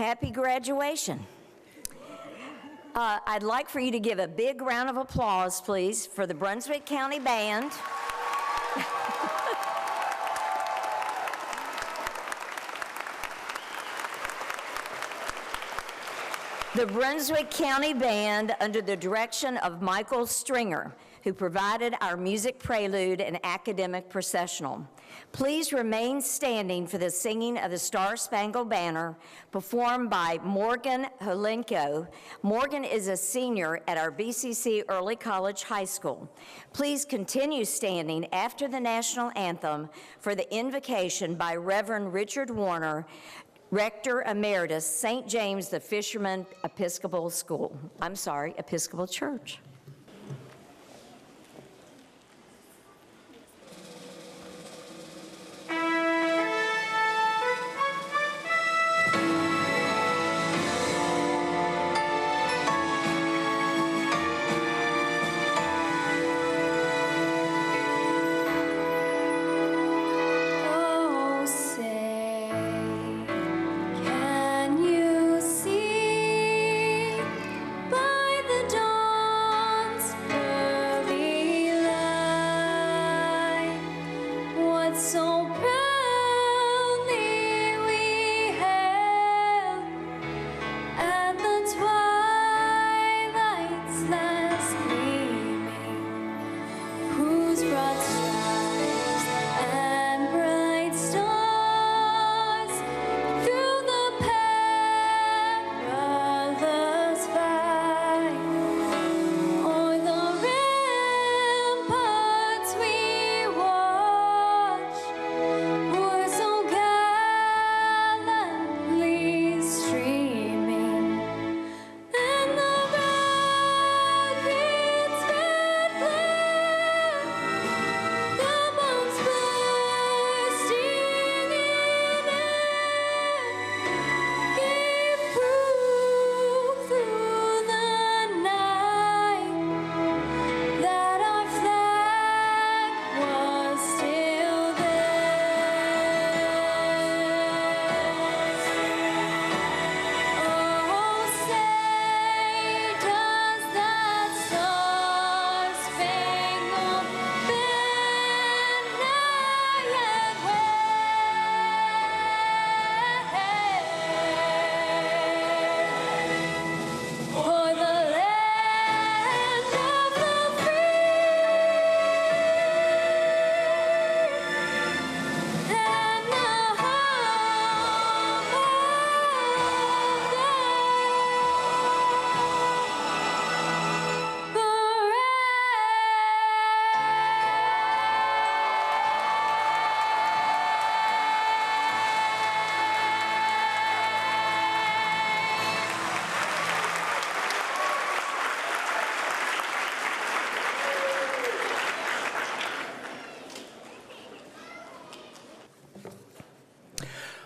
happy graduation. I'd like for you to give a big round of applause, please, for the Brunswick County Band. The Brunswick County Band, under the direction of Michael Stringer, who provided our music prelude and academic processional. Please remain standing for the singing of the Star-Spangled Banner, performed by Morgan Holenko. Morgan is a senior at our BCC Early College High School. Please continue standing after the national anthem for the invocation by Reverend Richard Warner, Rector Emeritus, St. James the Fisherman Episcopal Church.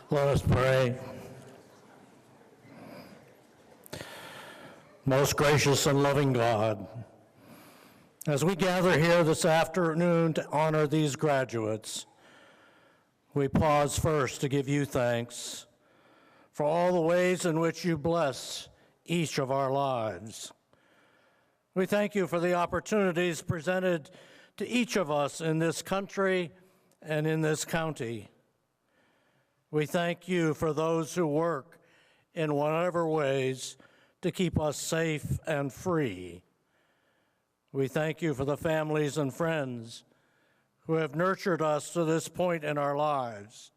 Let us pray. Most gracious and loving God, as we gather here this afternoon to honor these graduates, we pause first to give you thanks for all the ways in which you bless each of our lives. We thank you for the opportunities presented to each of us in this country and in this county. We thank you for those who work in whatever ways to keep us safe and free. We thank you for the families and friends who have nurtured us to this point in our lives.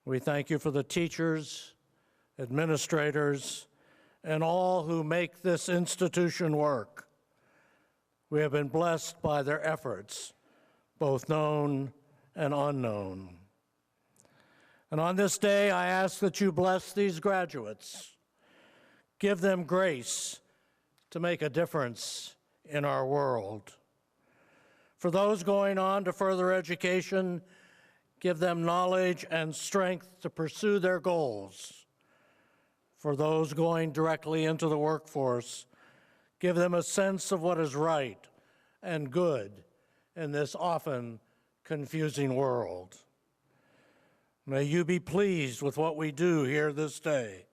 We thank you for the teachers, administrators, and all who make this institution work. We have been blessed by their efforts, both known and unknown. And on this day, I ask that you bless these graduates. Give them grace to make a difference in our world. For those going on to further education, give them knowledge and strength to pursue their goals. For those going directly into the workforce, give them a sense of what is right and good in this often confusing world. May you be pleased with what we do here this day,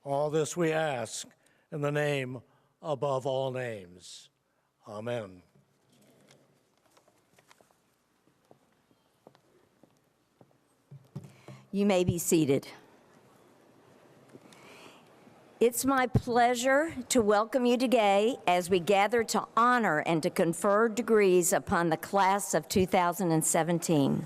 All this we ask in the name above all names. Amen. You may be seated. It's my pleasure to welcome you today as we gather to honor and to confer degrees upon the class of 2017.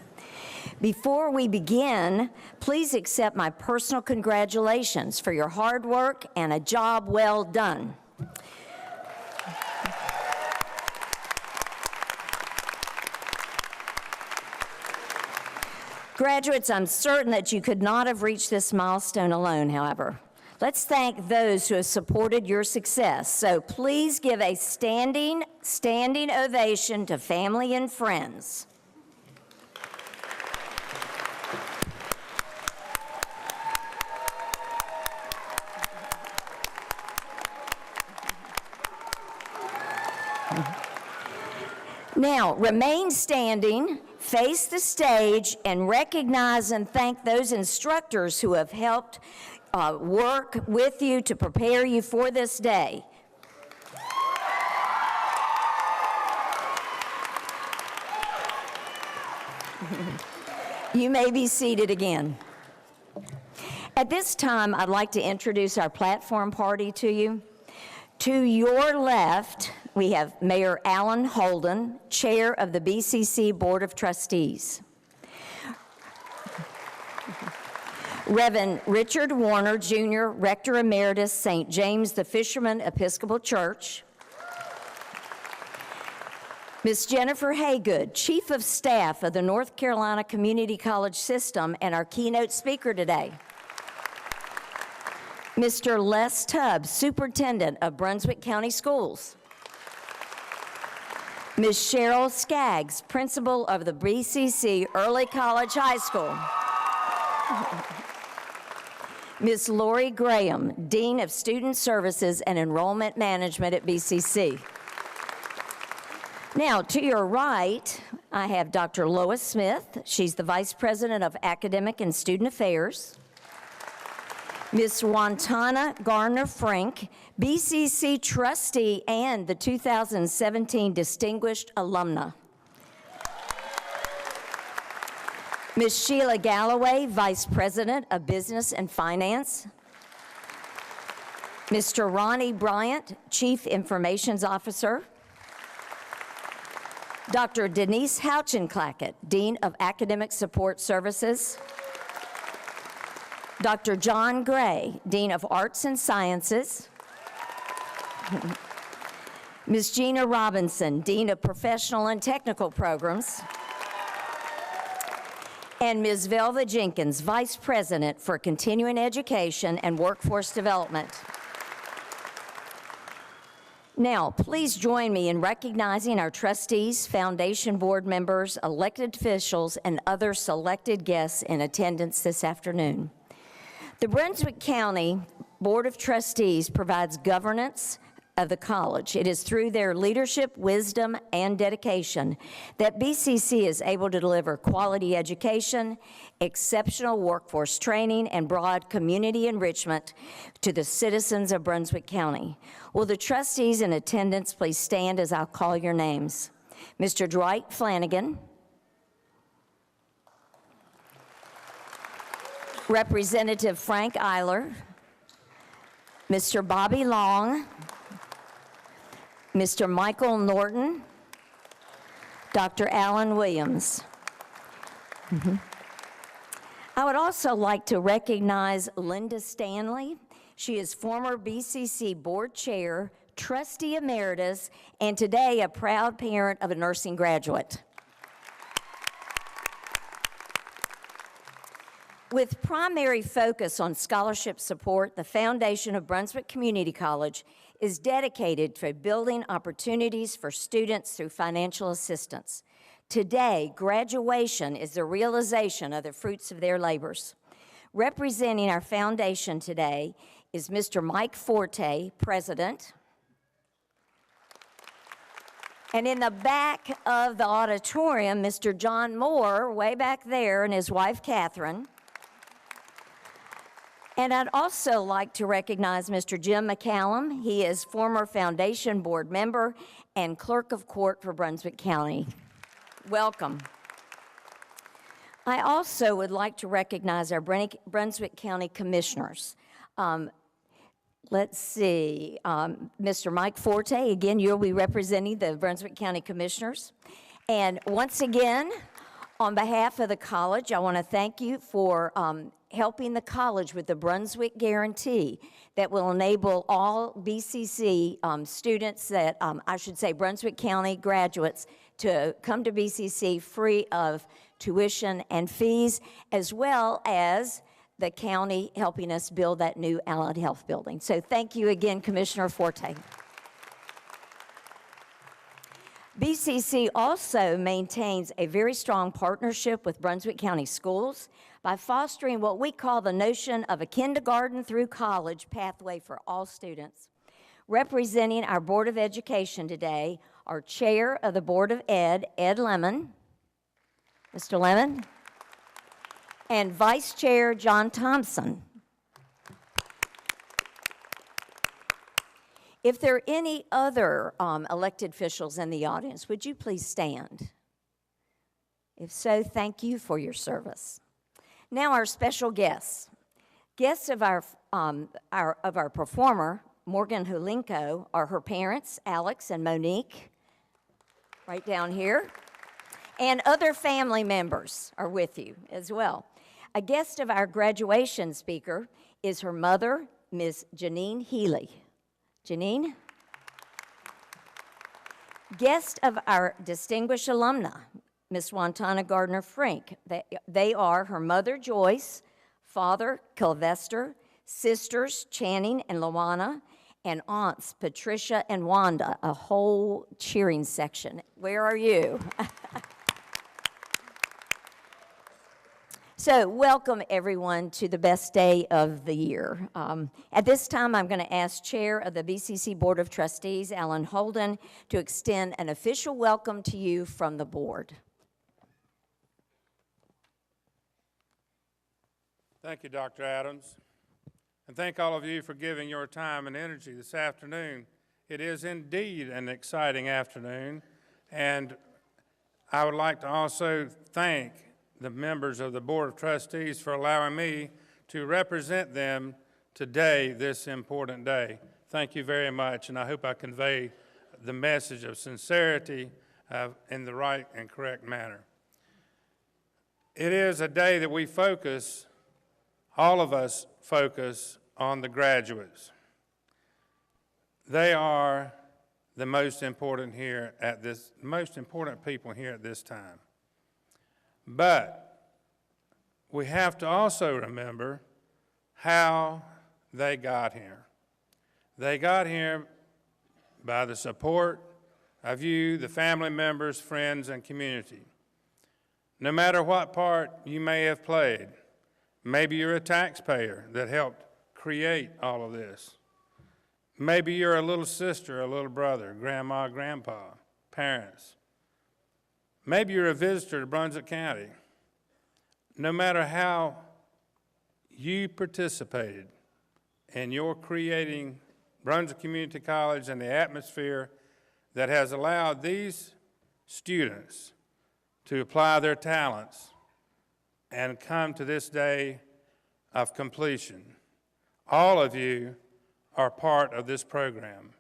Before we begin, please accept my personal congratulations for your hard work and a job well done. Graduates, I'm certain that you could not have reached this milestone alone, however. Let's thank those who have supported your success. So please give a standing ovation to family and friends. Now, remain standing, face the stage, and recognize and thank those instructors who have helped work with you to prepare you for this day. You may be seated again. At this time, I'd like to introduce our platform party to you. To your left, we have Mayor Alan Holden, Chair of the BCC Board of Trustees. Reverend Richard Warner, Jr., Rector Emeritus, St. James the Fisherman Episcopal Church. Ms. Jennifer Haygood, Chief of Staff of the North Carolina Community College System and our keynote speaker today. Mr. Les Tubbs, Superintendent of Brunswick County Schools. Ms. Cheryl Skaggs, Principal of the BCC Early College High School. Ms. Lori Graham, Dean of Student Services and Enrollment Management at BCC. Now, to your right, I have Dr. Lois Smith. She's the Vice President of Academic and Student Affairs. Ms. Wantana Garner-Frank, BCC Trustee and the 2017 Distinguished Alumna. Ms. Sheila Galloway, Vice President of Business and Finance. Mr. Ronnie Bryant, Chief Information Officer. Dr. Denise Houchin-Clackett, Dean of Academic Support Services. Dr. John Gray, Dean of Arts and Sciences. Ms. Gina Robinson, Dean of Professional and Technical Programs. And Ms. Velva Jenkins, Vice President for Continuing Education and Workforce Development. Now, please join me in recognizing our trustees, foundation board members, elected officials, and other selected guests in attendance this afternoon. The Brunswick County Board of Trustees provides governance of the college. It is through their leadership, wisdom, and dedication that BCC is able to deliver quality education, exceptional workforce training, and broad community enrichment to the citizens of Brunswick County. Will the trustees in attendance please stand as I'll call your names? Mr. Dwight Flanagan, Representative Frank Eiler, Mr. Bobby Long, Mr. Michael Norton, Dr. Alan Williams. I would also like to recognize Linda Stanley. She is former BCC Board Chair, Trustee Emeritus, and today a proud parent of a nursing graduate. With primary focus on scholarship support, the Foundation of Brunswick Community College is dedicated to building opportunities for students through financial assistance. Today, graduation is the realization of the fruits of their labors. Representing our foundation today is Mr. Mike Forte, President. And in the back of the auditorium, Mr. John Moore, way back there, and his wife, Catherine. And I'd also like to recognize Mr. Jim McCallum. He is former Foundation Board member and Clerk of Court for Brunswick County. Welcome. I also would like to recognize our Brunswick County Commissioners. Let's see, Mr. Mike Forte, again, you'll be representing the Brunswick County Commissioners. And once again, on behalf of the college, I want to thank you for helping the college with the Brunswick Guarantee that will enable all BCC students that, I should say Brunswick County graduates, to come to BCC free of tuition and fees, as well as the county helping us build that new Allied Health building. So thank you again, Commissioner Forte. BCC also maintains a very strong partnership with Brunswick County Schools by fostering what we call the notion of a kindergarten through college pathway for all students. Representing our Board of Education today, our Chair of the Board of Ed, Ed Lemon, Mr. Lemon, and Vice Chair John Thompson. If there are any other elected officials in the audience, would you please stand? If so, thank you for your service. Now our special guests. Guests of our performer, Morgan Hulinko, are her parents, Alex and Monique, right down here. And other family members are with you as well. A guest of our graduation speaker is her mother, Ms. Janine Healy. Janine? Guest of our distinguished alumna, Ms. Wantana Gardner-Frink. They are her mother, Joyce, father, Kilvester, sisters, Channing and Luana, and aunts, Patricia and Wanda, a whole cheering section. Where are you? So welcome, everyone, to the best day of the year. At this time, I'm going to ask Chair of the BCC Board of Trustees, Alan Holden, to extend an official welcome to you from the board. Thank you, Dr. Adams. And thank all of you for giving your time and energy this afternoon. It is indeed an exciting afternoon, and I would like to also thank the members of the Board of Trustees for allowing me to represent them today, this important day. Thank you very much, and I hope I convey the message of sincerity in the right and correct manner. It is a day that we focus, all of us focus on the graduates. They are the most important people here at this time. But we have to also remember how they got here. They got here by the support of you, the family members, friends, and community. No matter what part you may have played, maybe you're a taxpayer that helped create all of this. Maybe you're a little sister, a little brother, grandma, grandpa, parents. Maybe you're a visitor to Brunswick County. No matter how you participated in your creating Brunswick Community College and the atmosphere that has allowed these students to apply their talents and come to this day of completion, all of you are part of this program.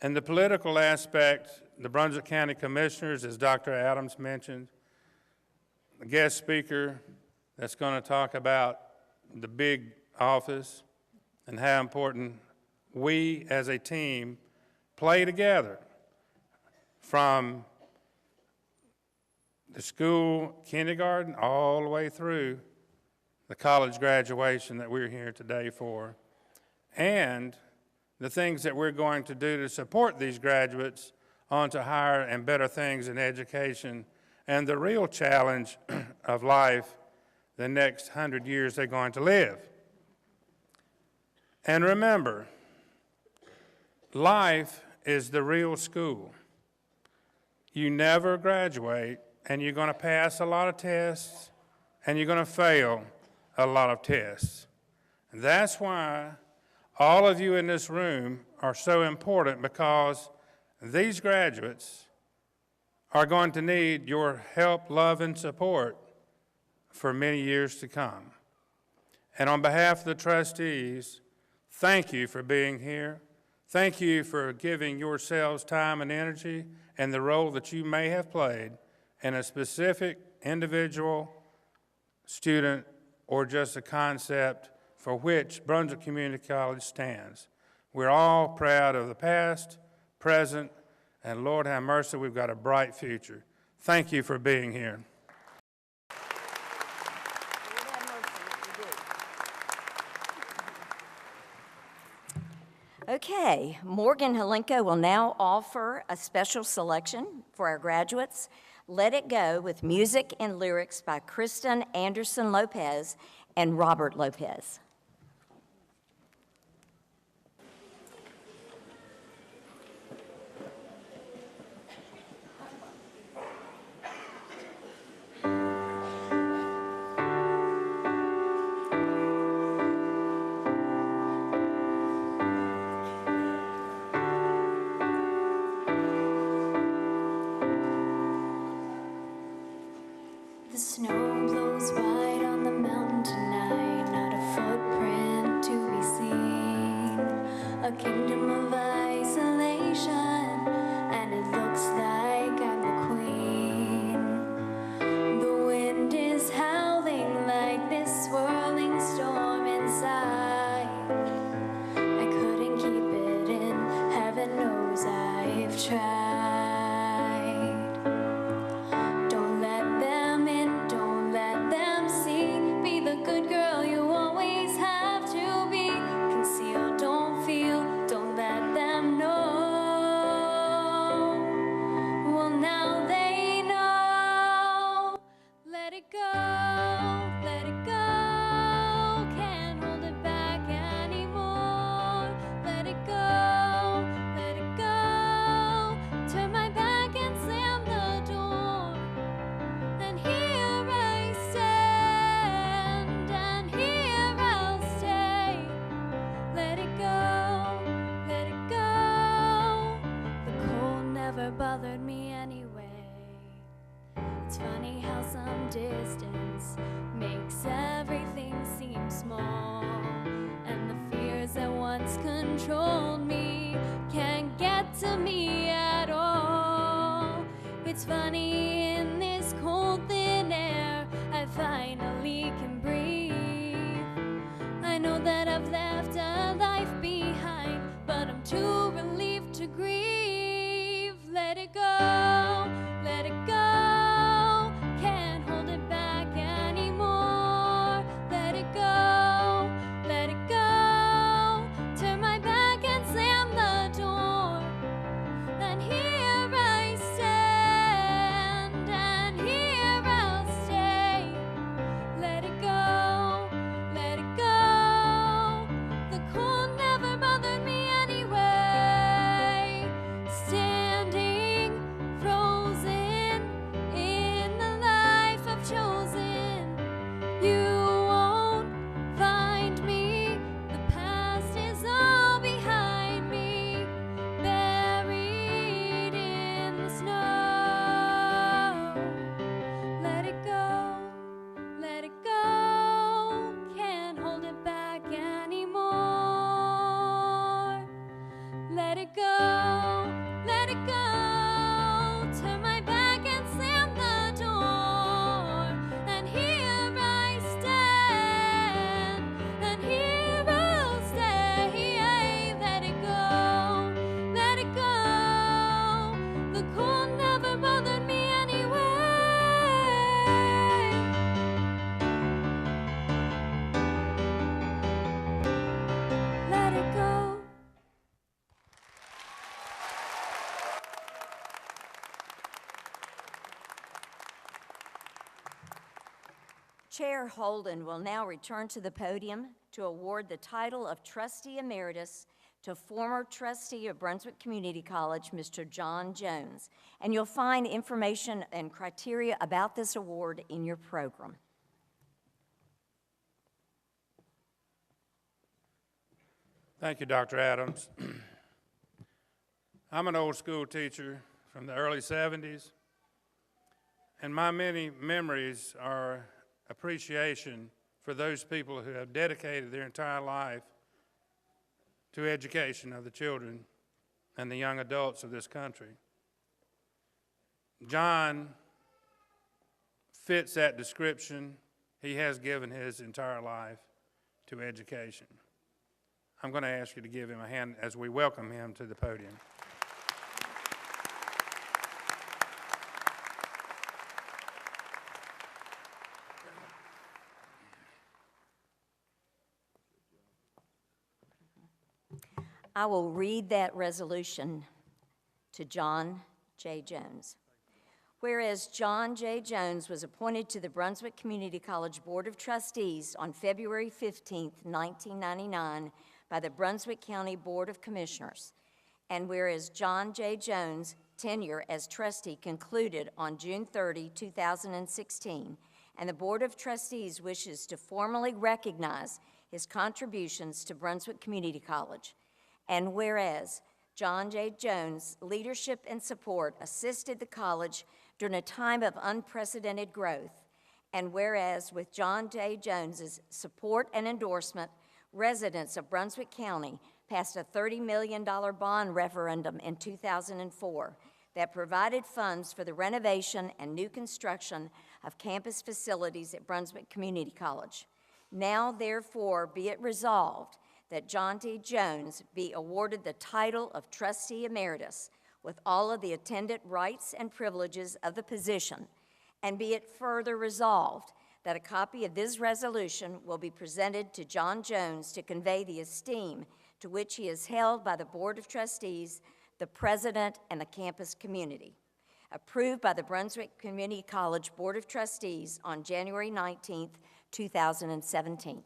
And the political aspect, the Brunswick County Commissioners, as Dr. Adams mentioned, the guest speaker that's going to talk about the big office and how important we as a team play together from the school kindergarten all the way through the college graduation that we're here today for, and the things that we're going to do to support these graduates onto higher and better things in education and the real challenge of life the next 100 years they're going to live. And remember, life is the real school. You never graduate, and you're going to pass a lot of tests, and you're going to fail a lot of tests. And that's why all of you in this room are so important, because these graduates are going to need your help, love, and support for many years to come. And on behalf of the trustees, thank you for being here. Thank you for giving yourselves time and energy and the role that you may have played in a specific individual, student, or just a concept for which Brunswick Community College stands. We're all proud of the past, present, and Lord have mercy, we've got a bright future. Thank you for being here. Okay, Morgan Helenko will now offer a special selection for our graduates, Let It Go, with music and lyrics by Kristen Anderson Lopez and Robert Lopez. The snow blows white on the mountain tonight, not a footprint to be seen. A kingdom of isolation, and it looks like I'm the queen. The wind is howling like this swirling storm inside. I couldn't keep it in, heaven knows I've tried. Bothered me anyway. It's funny how some distance makes everything seem small, and the fears that once controlled me can't get to me at all. It's funny, in this cold thin air I finally can breathe. I know that I've left a life behind, but I'm too relieved to grieve. Let it go, let it go, can't hold it back anymore. Let it go, turn my back and slam the door. And here I stand, and here I'll stay. Let it go, the cold never bothered me anyway. Standing frozen in the life I've chosen, you won't find me. The past is all behind me, buried in the snow. Let it go, can't hold it back anymore. Let it go, turn my back and slam the door. And here I stand, and here I'll stay. Let it go, the cold never bothered me anyway. Let it go. Chair Holden will now return to the podium to award the title of Trustee Emeritus to former trustee of Brunswick Community College, Mr. John Jones. And you'll find information and criteria about this award in your program. Thank you, Dr. Adams. I'm an old school teacher from the early 70s, and my many memories are appreciation for those people who have dedicated their entire life to education of the children and the young adults of this country. John fits that description. He has given his entire life to education. I'm going to ask you to give him a hand as we welcome him to the podium. I will read that resolution to John J. Jones. Whereas John J. Jones was appointed to the Brunswick Community College Board of Trustees on February 15, 1999 by the Brunswick County Board of Commissioners, and whereas John J. Jones' tenure as trustee concluded on June 30, 2016, and the Board of Trustees wishes to formally recognize his contributions to Brunswick Community College, and whereas John J. Jones' leadership and support assisted the college during a time of unprecedented growth, and whereas with John J. Jones's support and endorsement, residents of Brunswick County passed a $30 million bond referendum in 2004 that provided funds for the renovation and new construction of campus facilities at Brunswick Community College. Now, therefore, be it resolved that John D. Jones be awarded the title of Trustee Emeritus with all of the attendant rights and privileges of the position, and be it further resolved that a copy of this resolution will be presented to John Jones to convey the esteem to which he is held by the Board of Trustees, the President, and the campus community. Approved by the Brunswick Community College Board of Trustees on January 19, 2017.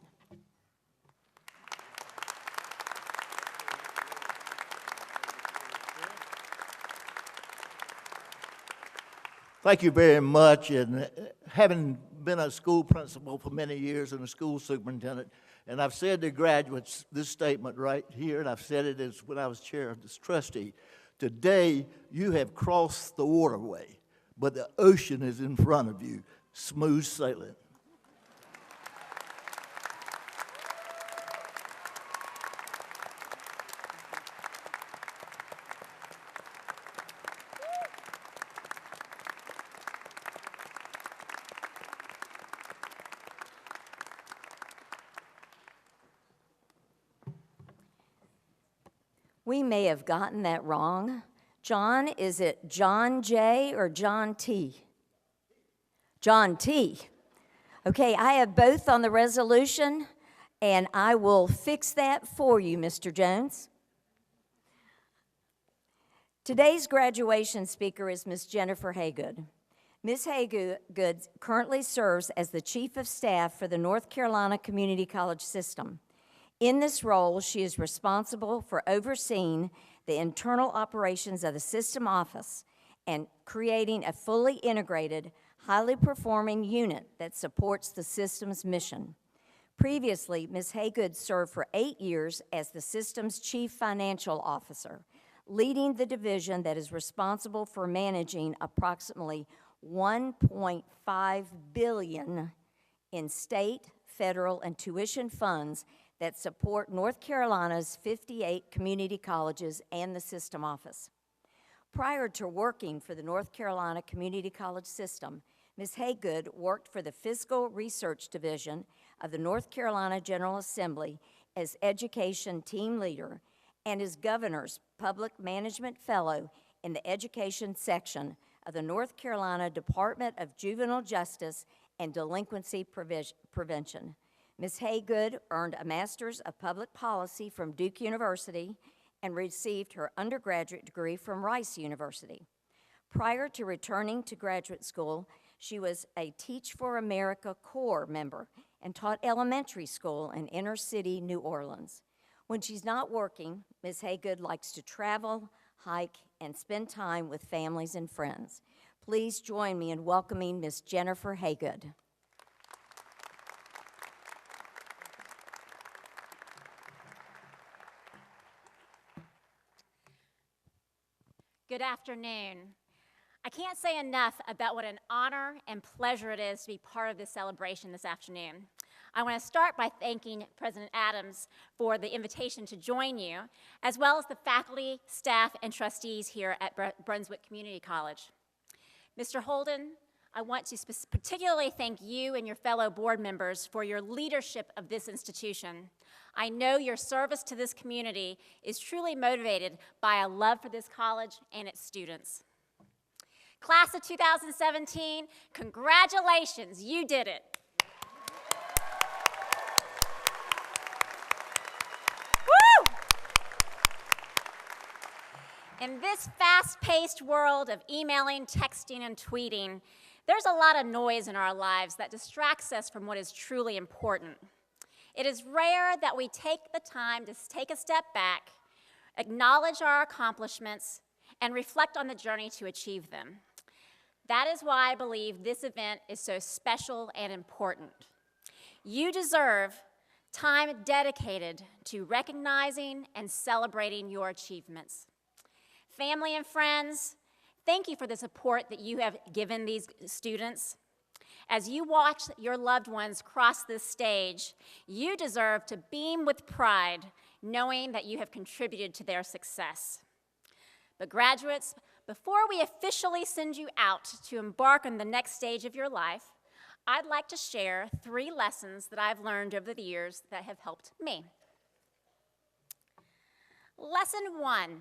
Thank you very much. And having been a school principal for many years and a school superintendent, and I've said to graduates this statement right here, and I've said it as when I was chair of this trustee. Today, you have crossed the waterway, but the ocean is in front of you, smooth sailing. We may have gotten that wrong. John, is it John J. or John T? John T. Okay, I have both on the resolution, and I will fix that for you, Mr. Jones. Today's graduation speaker is Ms. Jennifer Haygood. Ms. Haygood currently serves as the Chief of Staff for the North Carolina Community College System. In this role, she is responsible for overseeing the internal operations of the system office and creating a fully integrated, highly performing unit that supports the system's mission. Previously, Ms. Haygood served for 8 years as the system's Chief Financial Officer, leading the division that is responsible for managing approximately $1.5 billion in state, federal, and tuition funds that support North Carolina's 58 community colleges and the system office. Prior to working for the North Carolina Community College System, Ms. Haygood worked for the Fiscal Research Division of the North Carolina General Assembly as Education Team Leader and as Governor's Public Management Fellow in the Education Section of the North Carolina Department of Juvenile Justice and Delinquency Prevention. Ms. Haygood earned a Master's of Public Policy from Duke University and received her undergraduate degree from Rice University. Prior to returning to graduate school, she was a Teach for America Corps member and taught elementary school in inner city New Orleans. When she's not working, Ms. Haygood likes to travel, hike, and spend time with families and friends. Please join me in welcoming Ms. Jennifer Haygood. Good afternoon. I can't say enough about what an honor and pleasure it is to be part of this celebration this afternoon. I want to start by thanking President Adams for the invitation to join you, as well as the faculty, staff, and trustees here at Brunswick Community College. Mr. Holden, I want to particularly thank you and your fellow board members for your leadership of this institution. I know your service to this community is truly motivated by a love for this college and its students. Class of 2017, congratulations, you did it. Woo! In this fast-paced world of emailing, texting, and tweeting, there's a lot of noise in our lives that distracts us from what is truly important. It is rare that we take the time to take a step back, acknowledge our accomplishments, and reflect on the journey to achieve them. That is why I believe this event is so special and important. You deserve time dedicated to recognizing and celebrating your achievements. Family and friends, thank you for the support that you have given these students. As you watch your loved ones cross this stage, you deserve to beam with pride, knowing that you have contributed to their success. But graduates, before we officially send you out to embark on the next stage of your life, I'd like to share 3 lessons that I've learned over the years that have helped me. Lesson 1,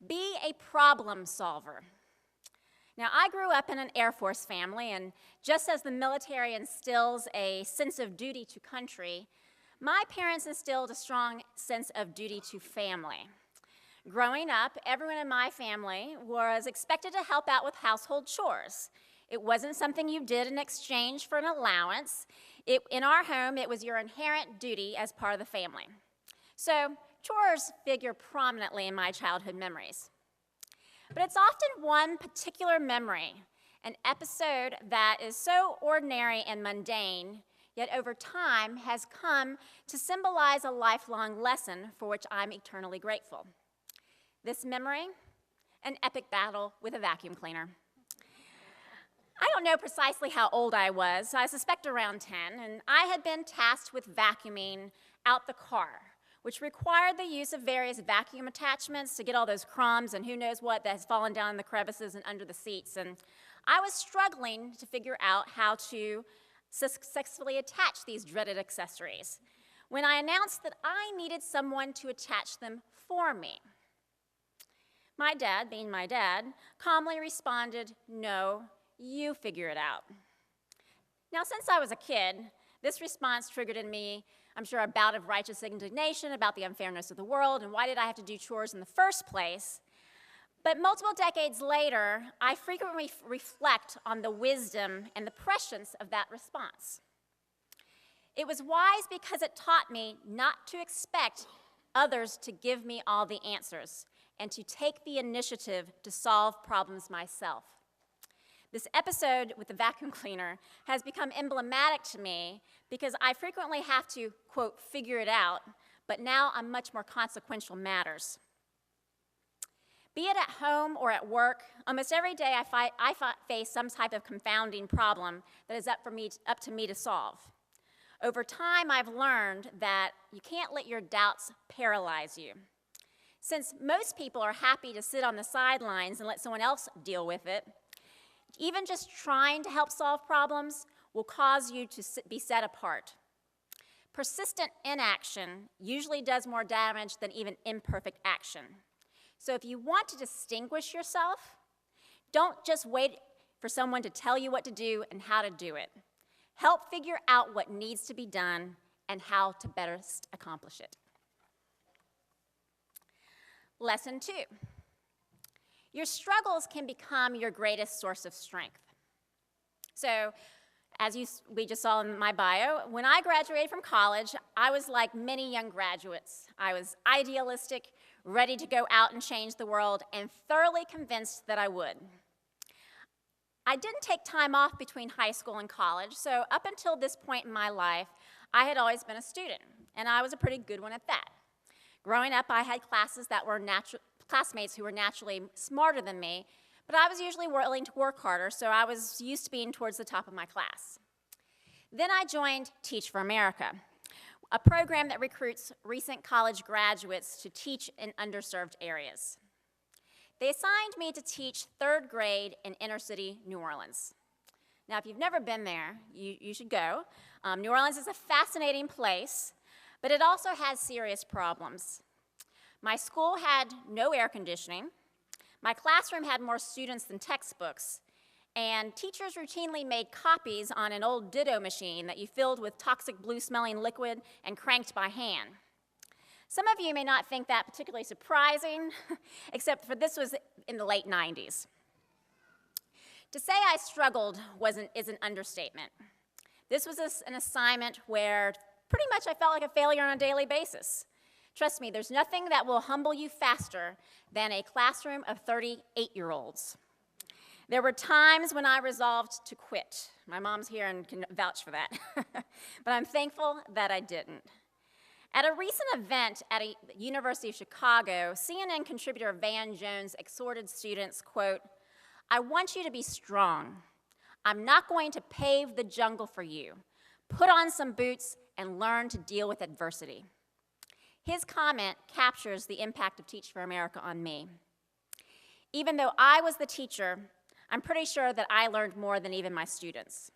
be a problem solver. Now, I grew up in an Air Force family, and just as the military instills a sense of duty to country, my parents instilled a strong sense of duty to family. Growing up, everyone in my family was expected to help out with household chores. It wasn't something you did in exchange for an allowance. In our home, it was your inherent duty as part of the family. So, chores figure prominently in my childhood memories. But it's often one particular memory, an episode that is so ordinary and mundane, yet over time has come to symbolize a lifelong lesson for which I'm eternally grateful. This memory, an epic battle with a vacuum cleaner. I don't know precisely how old I was, I suspect around 10, and I had been tasked with vacuuming out the car, which required the use of various vacuum attachments to get all those crumbs and who knows what that has fallen down in the crevices and under the seats. And I was struggling to figure out how to successfully attach these dreaded accessories when I announced that I needed someone to attach them for me. My dad, being my dad, calmly responded, "No, you figure it out." Now, since I was a kid, this response triggered in me, I'm sure, a bout of righteous indignation about the unfairness of the world and why did I have to do chores in the first place. But multiple decades later, I frequently reflect on the wisdom and the prescience of that response. It was wise because it taught me not to expect others to give me all the answers and to take the initiative to solve problems myself. This episode with the vacuum cleaner has become emblematic to me because I frequently have to, quote, figure it out, but now on much more consequential matters. Be it at home or at work, almost every day I face some type of confounding problem that is up to me to solve. Over time, I've learned that you can't let your doubts paralyze you. Since most people are happy to sit on the sidelines and let someone else deal with it, even just trying to help solve problems will cause you to be set apart. Persistent inaction usually does more damage than even imperfect action. So if you want to distinguish yourself, don't just wait for someone to tell you what to do and how to do it. Help figure out what needs to be done and how to best accomplish it. Lesson 2. Your struggles can become your greatest source of strength. So, as we just saw in my bio, when I graduated from college, I was like many young graduates. I was idealistic, ready to go out and change the world, and thoroughly convinced that I would. I didn't take time off between high school and college, so up until this point in my life, I had always been a student, and I was a pretty good one at that. Growing up, I had classes that were classmates who were naturally smarter than me, but I was usually willing to work harder, so I was used to being towards the top of my class. Then I joined Teach for America, a program that recruits recent college graduates to teach in underserved areas. They assigned me to teach 3rd grade in inner-city New Orleans. Now, if you've never been there, you should go. New Orleans is a fascinating place, but it also has serious problems. My school had no air conditioning. My classroom had more students than textbooks, and teachers routinely made copies on an old Ditto machine that you filled with toxic blue-smelling liquid and cranked by hand. Some of you may not think that particularly surprising, except for this was in the late 90s. To say I struggled is an understatement. This was an assignment where pretty much I felt like a failure on a daily basis. Trust me, there's nothing that will humble you faster than a classroom of 38-year-olds. There were times when I resolved to quit. My mom's here and can vouch for that. But I'm thankful that I didn't. At a recent event at the University of Chicago, CNN contributor Van Jones exhorted students, quote, "I want you to be strong. I'm not going to pave the jungle for you. Put on some boots and learn to deal with adversity." His comment captures the impact of Teach for America on me. Even though I was the teacher, I'm pretty sure that I learned more than even my students.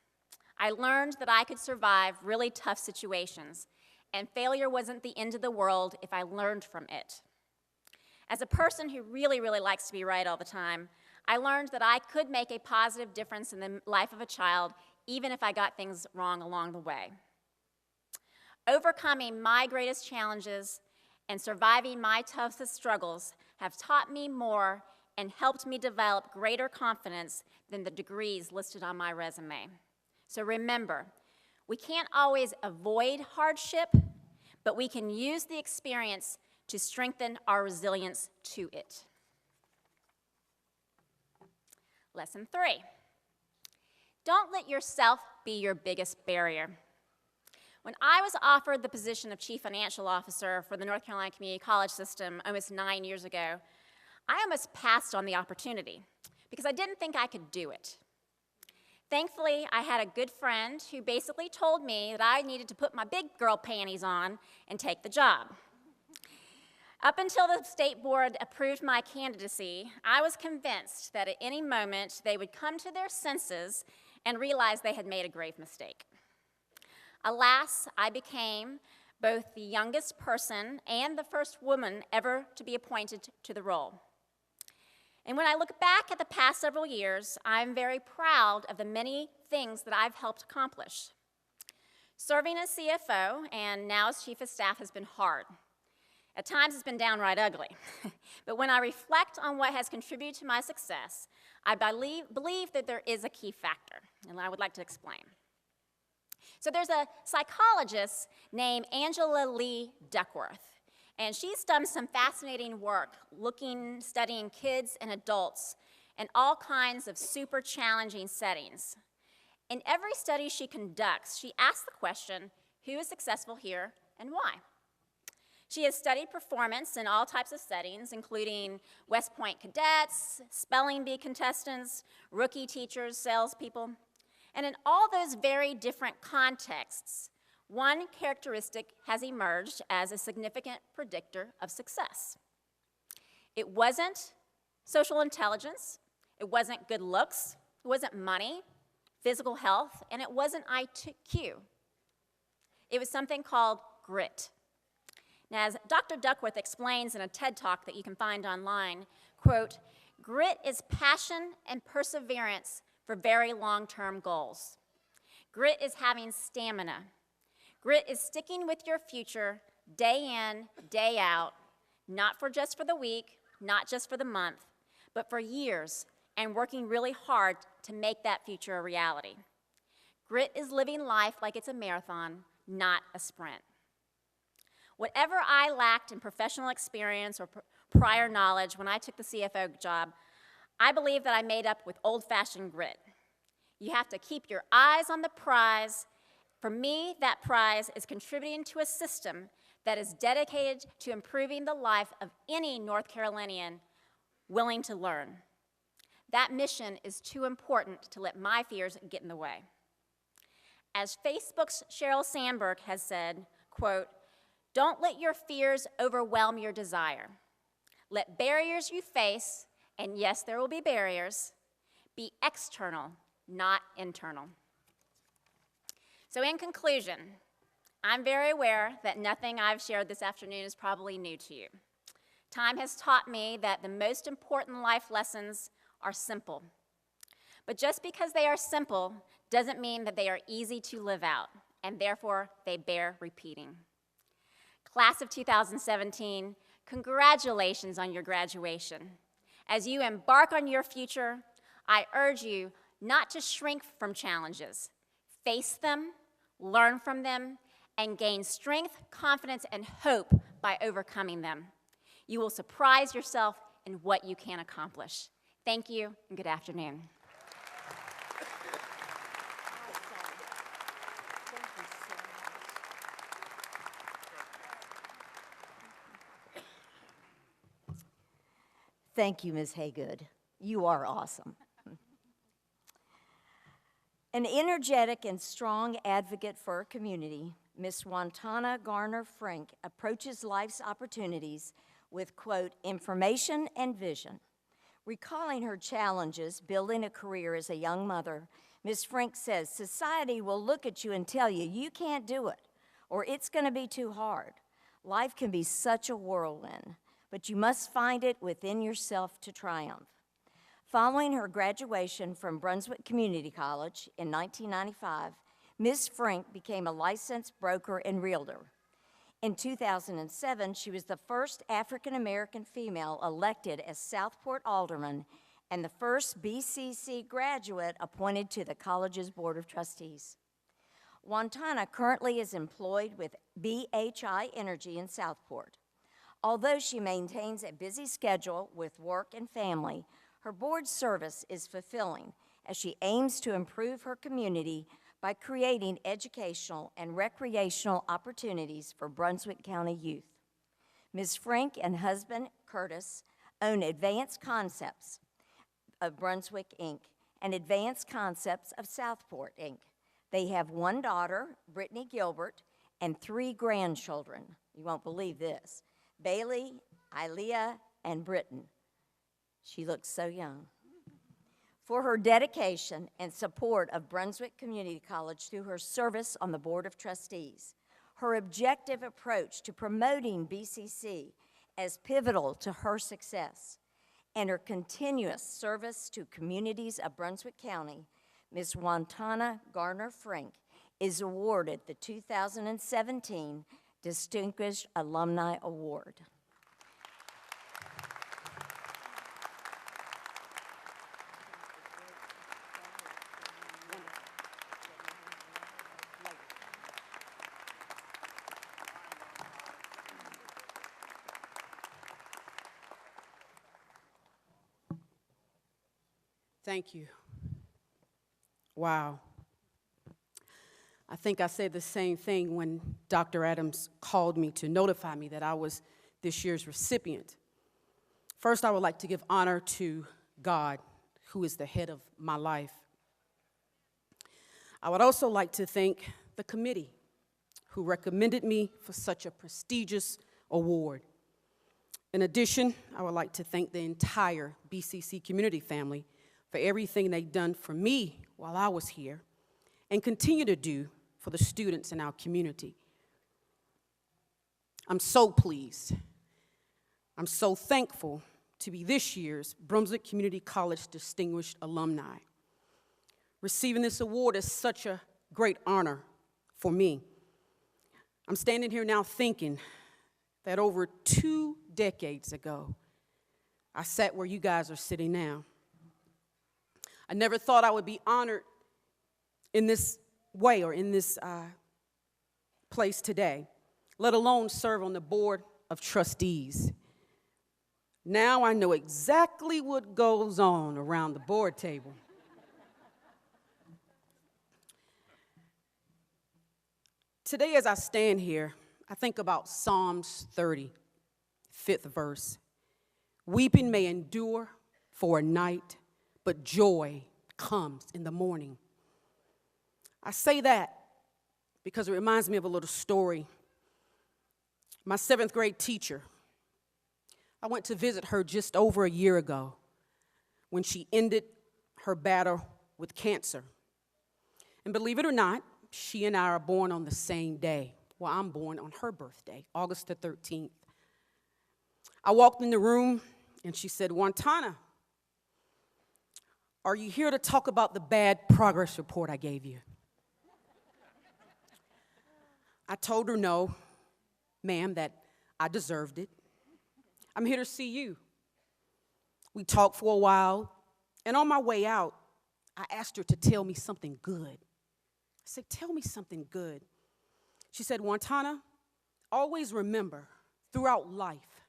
I learned that I could survive really tough situations, and failure wasn't the end of the world if I learned from it. As a person who really, really likes to be right all the time, I learned that I could make a positive difference in the life of a child, even if I got things wrong along the way. Overcoming my greatest challenges and surviving my toughest struggles have taught me more and helped me develop greater confidence than the degrees listed on my resume. So remember, we can't always avoid hardship, but we can use the experience to strengthen our resilience to it. Lesson 3, don't let yourself be your biggest barrier. When I was offered the position of Chief Financial Officer for the North Carolina Community College System almost 9 years ago, I almost passed on the opportunity because I didn't think I could do it. Thankfully, I had a good friend who basically told me that I needed to put my big girl panties on and take the job. Up until the state board approved my candidacy, I was convinced that at any moment they would come to their senses and realize they had made a grave mistake. Alas, I became both the youngest person and the first woman ever to be appointed to the role. And when I look back at the past several years, I'm very proud of the many things that I've helped accomplish. Serving as CFO and now as Chief of Staff has been hard. At times it's been downright ugly. But when I reflect on what has contributed to my success, I believe that there is a key factor, and I would like to explain. So there's a psychologist named Angela Lee Duckworth, and she's done some fascinating work studying kids and adults in all kinds of super challenging settings. In every study she conducts, she asks the question, who is successful here and why? She has studied performance in all types of settings, including West Point cadets, spelling bee contestants, rookie teachers, salespeople. And in all those very different contexts, one characteristic has emerged as a significant predictor of success. It wasn't social intelligence, it wasn't good looks, it wasn't money, physical health, and it wasn't IQ. It was something called grit. Now, as Dr. Duckworth explains in a TED Talk that you can find online, quote, "Grit is passion and perseverance for very long-term goals. Grit is having stamina. Grit is sticking with your future day in, day out, not just for the week, not just for the month, but for years, and working really hard to make that future a reality. Grit is living life like it's a marathon, not a sprint." Whatever I lacked in professional experience or prior knowledge when I took the CFO job, I believe that I made up with old-fashioned grit. You have to keep your eyes on the prize. For me, that prize is contributing to a system that is dedicated to improving the life of any North Carolinian willing to learn. That mission is too important to let my fears get in the way. As Facebook's Sheryl Sandberg has said, quote, "Don't let your fears overwhelm your desire. Let barriers you face, and yes, there will be barriers, be external, not internal." So in conclusion, I'm very aware that nothing I've shared this afternoon is probably new to you. Time has taught me that the most important life lessons are simple. But just because they are simple doesn't mean that they are easy to live out, and therefore they bear repeating. Class of 2017, congratulations on your graduation. As you embark on your future, I urge you not to shrink from challenges. Face them, learn from them, and gain strength, confidence, and hope by overcoming them. You will surprise yourself in what you can accomplish. Thank you, and good afternoon. Thank you, Ms. Haygood. You are awesome. An energetic and strong advocate for her community, Ms. Wantana Garner Frank approaches life's opportunities with, quote, information and vision. Recalling her challenges building a career as a young mother, Ms. Frank says, society will look at you and tell you, you can't do it, or it's going to be too hard. Life can be such a whirlwind, but you must find it within yourself to triumph. Following her graduation from Brunswick Community College in 1995, Ms. Frank became a licensed broker and realtor. In 2007, she was the first African-American female elected as Southport Alderman and the first BCC graduate appointed to the college's Board of Trustees. Wantana currently is employed with BHI Energy in Southport. Although she maintains a busy schedule with work and family, her board service is fulfilling as she aims to improve her community by creating educational and recreational opportunities for Brunswick County youth. Ms. Frank and husband, Curtis, own Advanced Concepts of Brunswick, Inc., and Advanced Concepts of Southport, Inc. They have one daughter, Brittany Gilbert, and 3 grandchildren. You won't believe this: Bailey, Ilea, and Britton. She looks so young. For her dedication and support of Brunswick Community College through her service on the Board of Trustees, her objective approach to promoting BCC as pivotal to her success, and her continuous service to communities of Brunswick County, Ms. Wantana Garner Frank is awarded the 2017 Distinguished Alumni Award. Thank you. Wow. I think I said the same thing when Dr. Adams called me to notify me that I was this year's recipient. First, I would like to give honor to God, who is the head of my life. I would also like to thank the committee who recommended me for such a prestigious award. In addition, I would like to thank the entire BCC community family for everything they've done for me while I was here and continue to do for the students in our community. I'm so pleased. I'm so thankful to be this year's Brunswick Community College Distinguished Alumni. Receiving this award is such a great honor for me. I'm standing here now thinking that over 2 decades ago, I sat where you guys are sitting now. I never thought I would be honored in this way or in this place today, let alone serve on the Board of Trustees. Now I know exactly what goes on around the board table. Today, as I stand here, I think about Psalms 30, 5th verse, Weeping may endure for a night, but joy comes in the morning. I say that because it reminds me of a little story. My 7th grade teacher, I went to visit her just over a year ago when she ended her battle with cancer. And believe it or not, she and I are born on the same day. Well, I'm born on her birthday, August the 13th. I walked in the room and she said, "Wantana, are you here to talk about the bad progress report I gave you?" I told her no, ma'am, that I deserved it. I'm here to see you. We talked for a while, and on my way out, I asked her to tell me something good. I said, "Tell me something good." She said, "Wantana, always remember throughout life,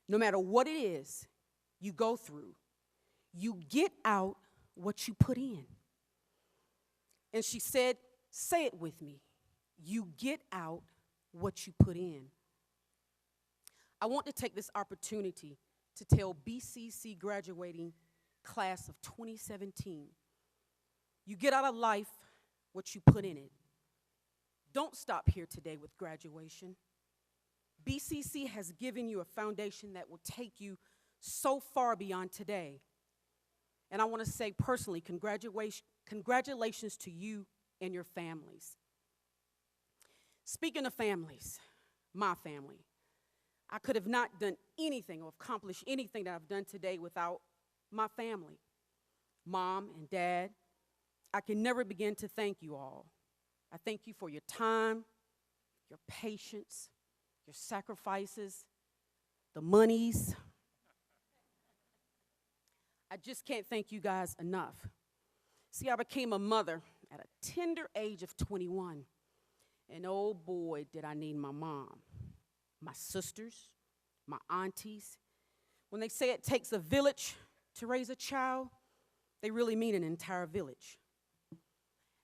no matter what it is you go through, you get out what you put in." And she said, "Say it with me. You get out what you put in." I want to take this opportunity to tell BCC graduating class of 2017, you get out of life what you put in it. Don't stop here today with graduation. BCC has given you a foundation that will take you so far beyond today. And I want to say personally, congratulations to you and your families. Speaking of families, my family, I could have not done anything or accomplished anything that I've done today without my family. Mom and Dad, I can never begin to thank you all. I thank you for your time, your patience, your sacrifices, the monies. I just can't thank you guys enough. See, I became a mother at a tender age of 21. And oh boy, did I need my mom, my sisters, my aunties. When they say it takes a village to raise a child, they really mean an entire village.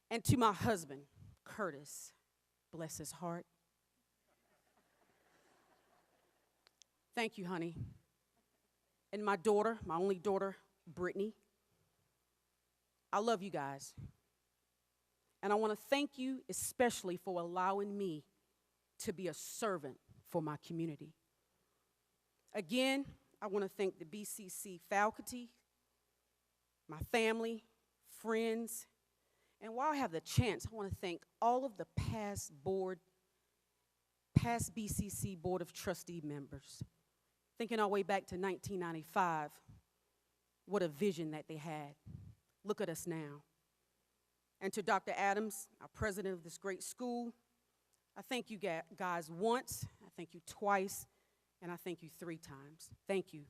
And to my husband, Curtis, bless his heart. Thank you, honey. And my daughter, my only daughter, Brittany. I love you guys. And I want to thank you especially for allowing me to be a servant for my community. Again, I want to thank the BCC faculty, my family, friends, and while I have the chance, I want to thank all of the past BCC Board of Trustee members. Thinking our way back to 1995, what a vision that they had. Look at us now. And to Dr. Adams, our president of this great school, I thank you guys once, I thank you twice, and I thank you 3 times. Thank you.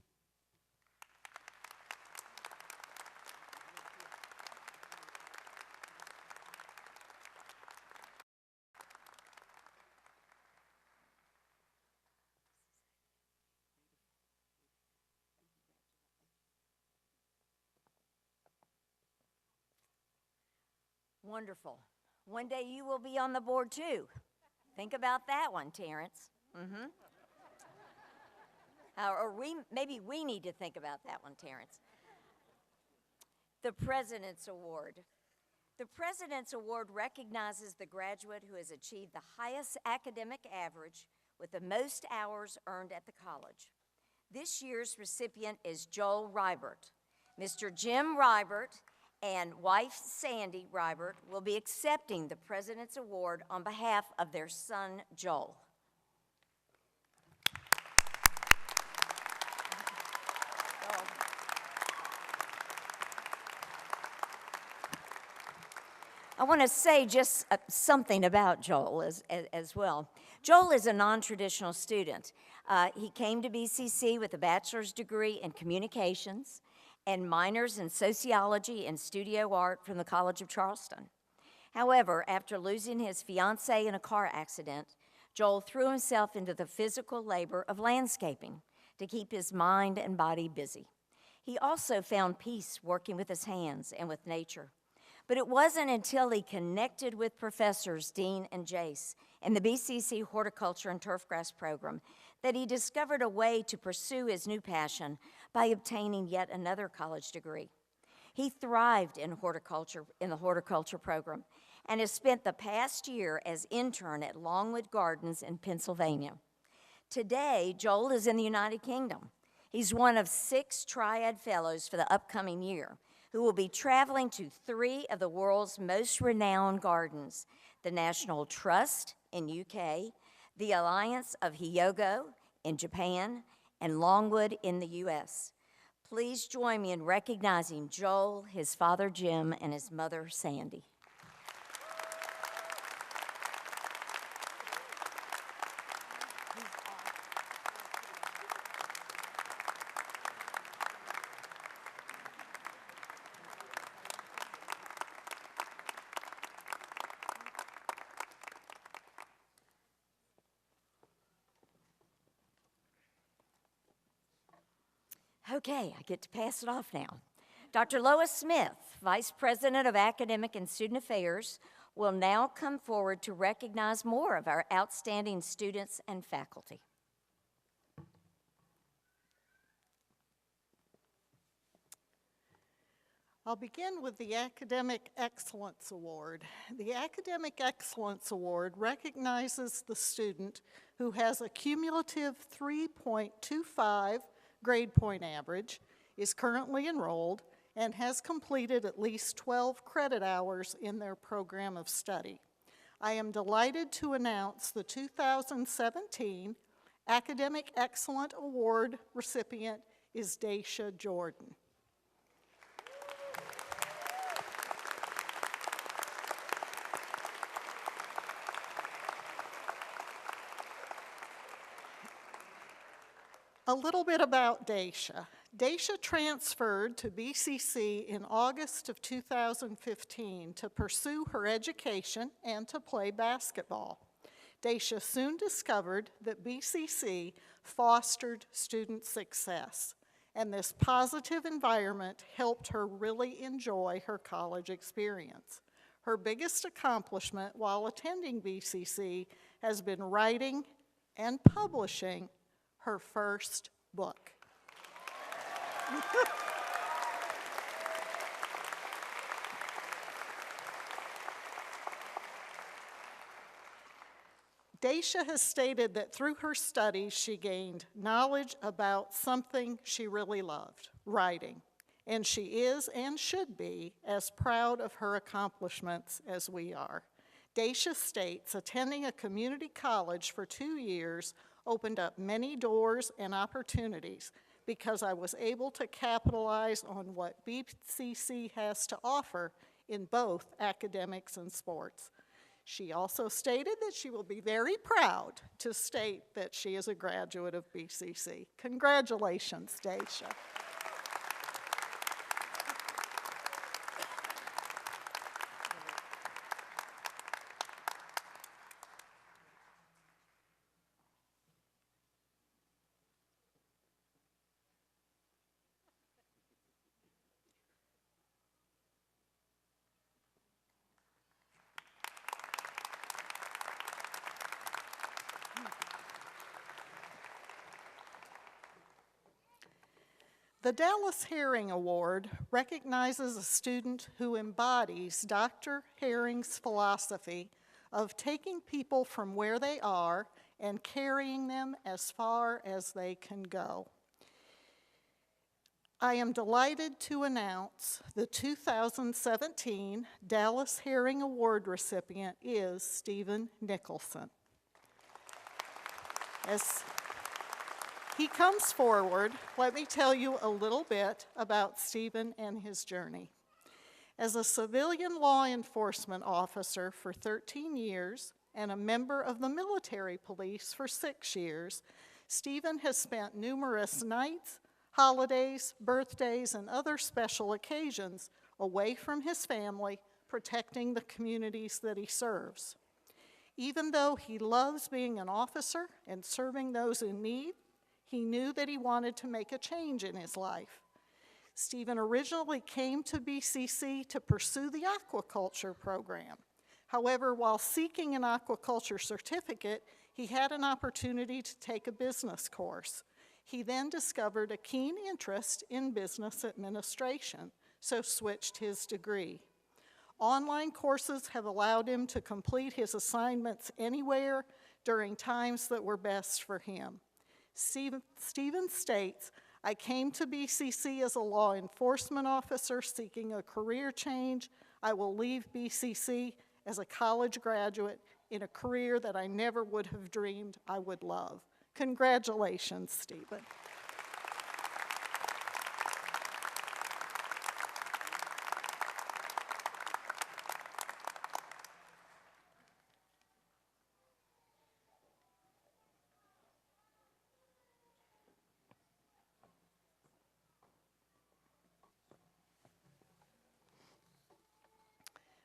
Wonderful. One day you will be on the board too. Think about that one, Terrence. Or maybe we need to think about that one, Terrence. The President's Award. The President's Award recognizes the graduate who has achieved the highest academic average with the most hours earned at the college. This year's recipient is Joel Rybert. Mr. Jim Rybert and wife Sandy Rybert will be accepting the President's Award on behalf of their son, Joel. I want to say just something about Joel as well. Joel is a non-traditional student. He came to BCC with a bachelor's degree in communications and minors in sociology and studio art from the College of Charleston. However, after losing his fiancée in a car accident, Joel threw himself into the physical labor of landscaping to keep his mind and body busy. He also found peace working with his hands and with nature. But it wasn't until he connected with professors Dean and Jace in the BCC Horticulture and Turfgrass program that he discovered a way to pursue his new passion by obtaining yet another college degree. He thrived in the horticulture program and has spent the past year as intern at Longwood Gardens in Pennsylvania. Today, Joel is in the United Kingdom. He's one of 6 Triad Fellows for the upcoming year, who will be traveling to 3 of the world's most renowned gardens, the National Trust in UK, the Alliance of Hyogo in Japan, and Longwood in the US. Please join me in recognizing Joel, his father Jim, and his mother Sandy. Okay, I get to pass it off now. Dr. Lois Smith, Vice President of Academic and Student Affairs, will now come forward to recognize more of our outstanding students and faculty. I'll begin with the Academic Excellence Award. The Academic Excellence Award recognizes the student who has a cumulative 3.25 grade point average, is currently enrolled, and has completed at least 12 credit hours in their program of study. I am delighted to announce the 2017 Academic Excellence Award recipient is Daisha Jordan. A little bit about Daisha. Daisha transferred to BCC in August of 2015 to pursue her education and to play basketball. Daisha soon discovered that BCC fostered student success, and this positive environment helped her really enjoy her college experience. Her biggest accomplishment while attending BCC has been writing and publishing her first book. Daisha has stated that through her studies she gained knowledge about something she really loved, writing, and she is and should be as proud of her accomplishments as we are. Daisha states attending a community college for 2 years opened up many doors and opportunities because I was able to capitalize on what BCC has to offer in both academics and sports. She also stated that she will be very proud to state that she is a graduate of BCC. Congratulations, Daisha. The Dallas Herring Award recognizes a student who embodies Dr. Herring's philosophy of taking people from where they are and carrying them as far as they can go. I am delighted to announce the 2017 Dallas Herring Award recipient is Stephen Nicholson. As he comes forward, let me tell you a little bit about Stephen and his journey. As a civilian law enforcement officer for 13 years and a member of the military police for 6 years, Stephen has spent numerous nights, holidays, birthdays, and other special occasions away from his family, protecting the communities that he serves. Even though he loves being an officer and serving those in need, he knew that he wanted to make a change in his life. Stephen originally came to BCC to pursue the aquaculture program. However, while seeking an aquaculture certificate, He had an opportunity to take a business course. He then discovered a keen interest in business administration, so switched his degree. Online courses have allowed him to complete his assignments anywhere during times that were best for him. Stephen states, "I came to BCC as a law enforcement officer seeking a career change. I will leave BCC as a college graduate in a career that I never would have dreamed I would love." Congratulations, Stephen.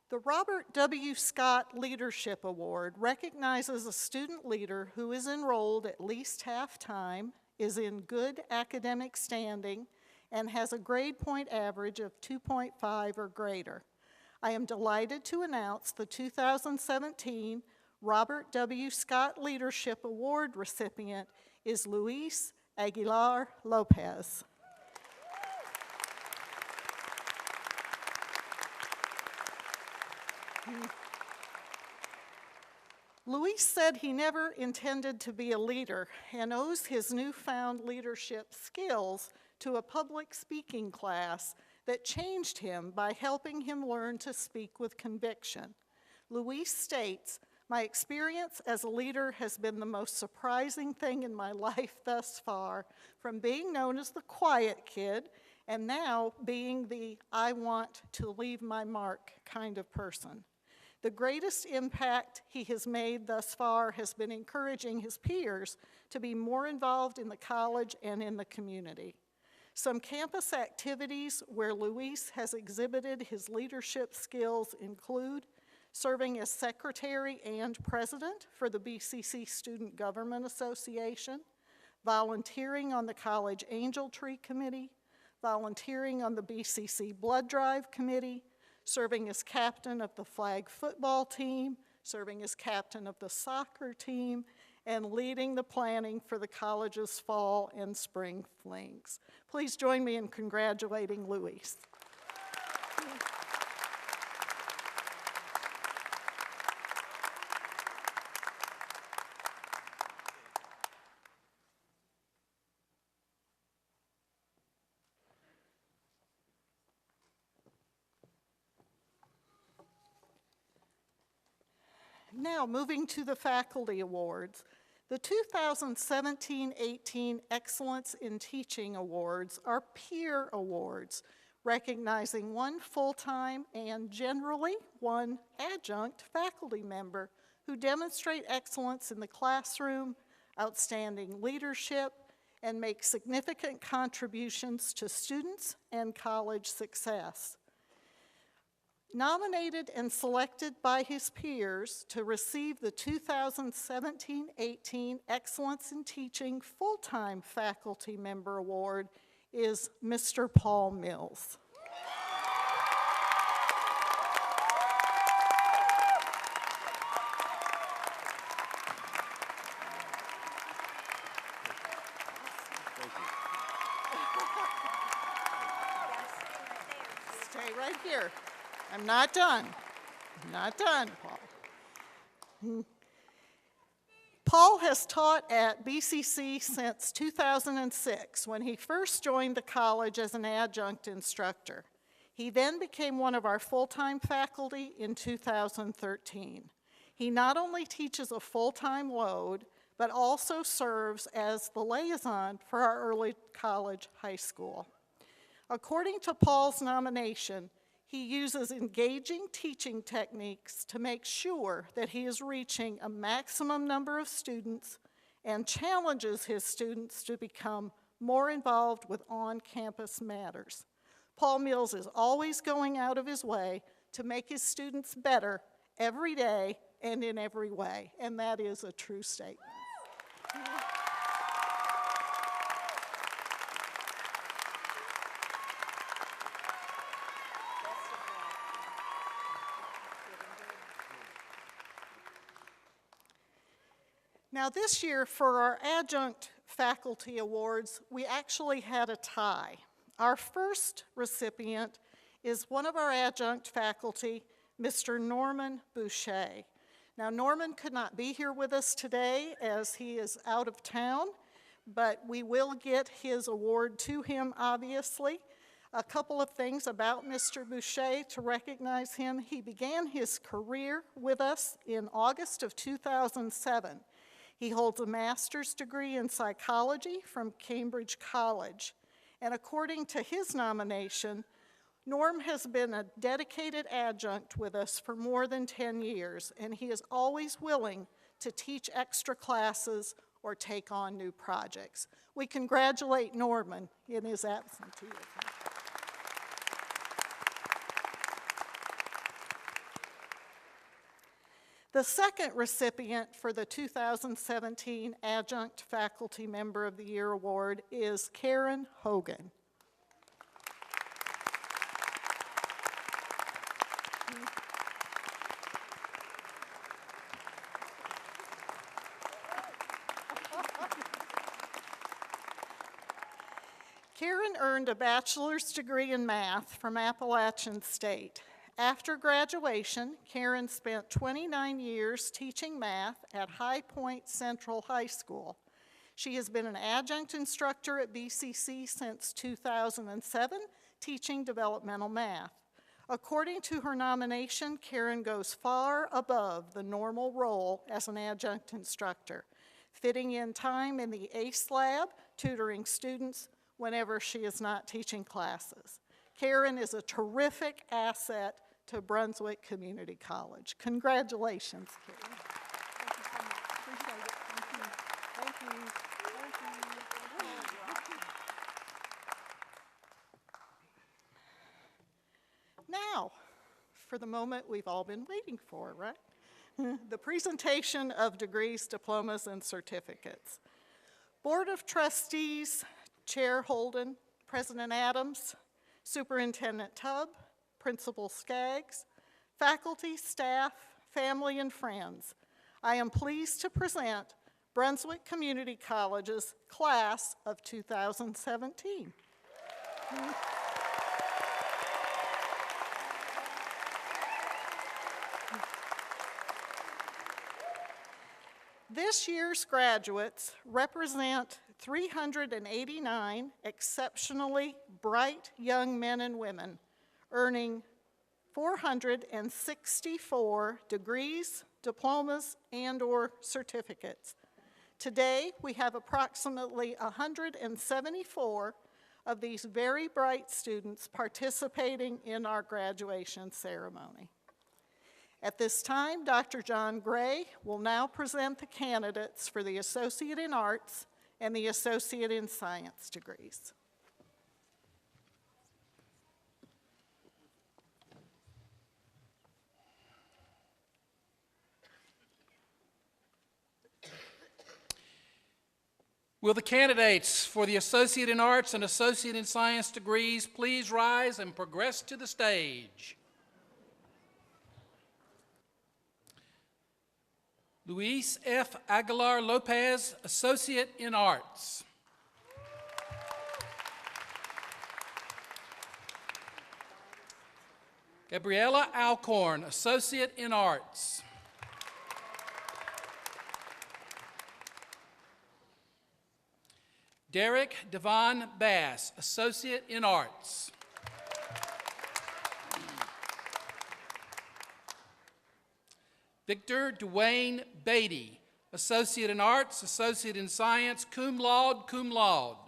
The Robert W. Scott Leadership Award recognizes a student leader who is enrolled at least half-time, is in good academic standing, and has a grade point average of 2.5 or greater. I am delighted to announce the 2017 Robert W. Scott Leadership Award recipient is Luis Aguilar Lopez. Luis said he never intended to be a leader and owes his newfound leadership skills to a public speaking class that changed him by helping him learn to speak with conviction. Luis states, "My experience as a leader has been the most surprising thing in my life thus far, from being known as the quiet kid and now being the I want to leave my mark kind of person. The greatest impact he has made thus far has been encouraging his peers to be more involved in the college and in the community. Some campus activities where Luis has exhibited his leadership skills include serving as secretary and president for the BCC Student Government Association, volunteering on the College Angel Tree Committee, volunteering on the BCC Blood Drive Committee, serving as captain of the flag football team, serving as captain of the soccer team, and leading the planning for the college's fall and spring flings." Please join me in congratulating Luis. Now, moving to the faculty awards. The 2017-18 Excellence in Teaching Awards are peer awards, recognizing one full-time and generally one adjunct faculty member who demonstrate excellence in the classroom, outstanding leadership, and make significant contributions to students and college success. Nominated and selected by his peers to receive the 2017-18 Excellence in Teaching Full-Time Faculty Member Award is Mr. Paul Mills. Stay right here. I'm not done. I'm not done, Paul. Paul has taught at BCC since 2006, when he first joined the college as an adjunct instructor. He then became one of our full-time faculty in 2013. He not only teaches a full-time load, but also serves as the liaison for our early college high school. According to Paul's nomination, he uses engaging teaching techniques to make sure that he is reaching a maximum number of students and challenges his students to become more involved with on-campus matters. Paul Mills is always going out of his way to make his students better every day and in every way, and that is a true statement. Now this year for our adjunct faculty awards, we actually had a tie. Our first recipient is one of our adjunct faculty, Mr. Norman Boucher. Now Norman could not be here with us today as he is out of town, but we will get his award to him, obviously. A couple of things about Mr. Boucher to recognize him. He began his career with us in August of 2007. He holds a master's degree in psychology from Cambridge College. And according to his nomination, Norm has been a dedicated adjunct with us for more than 10 years, and he is always willing to teach extra classes or take on new projects. We congratulate Norman in his absenteeism. The second recipient for the 2017 Adjunct Faculty Member of the Year Award is Karen Hogan. Karen earned a bachelor's degree in math from Appalachian State. After graduation, Karen spent 29 years teaching math at High Point Central High School. She has been an adjunct instructor at BCC since 2007, teaching developmental math. According to her nomination, Karen goes far above the normal role as an adjunct instructor, fitting in time in the ACE lab, tutoring students whenever she is not teaching classes. Karen is a terrific asset to Brunswick Community College. Congratulations, Karen. Thank you so much. Appreciate it. Thank you. Thank you. Now, for the moment we've all been waiting for, right? The presentation of degrees, diplomas, and certificates. Board of Trustees, Chair Holden, President Adams, Superintendent Tubb, Principal Skaggs, faculty, staff, family, and friends, I am pleased to present Brunswick Community College's class of 2017. This year's graduates represent 389 exceptionally bright young men and women, earning 464 degrees, diplomas, and/or certificates. Today, we have approximately 174 of these very bright students participating in our graduation ceremony. At this time, Dr. John Gray will now present the candidates for the Associate in Arts and the Associate in Science degrees. Will the candidates for the Associate in Arts and Associate in Science degrees please rise and progress to the stage? Luis F. Aguilar Lopez, Associate in Arts. Gabriela Alcorn, Associate in Arts. Derek Devon Bass, Associate in Arts. Victor Dwayne Beatty, Associate in Arts, Associate in Science, cum laude, cum laude.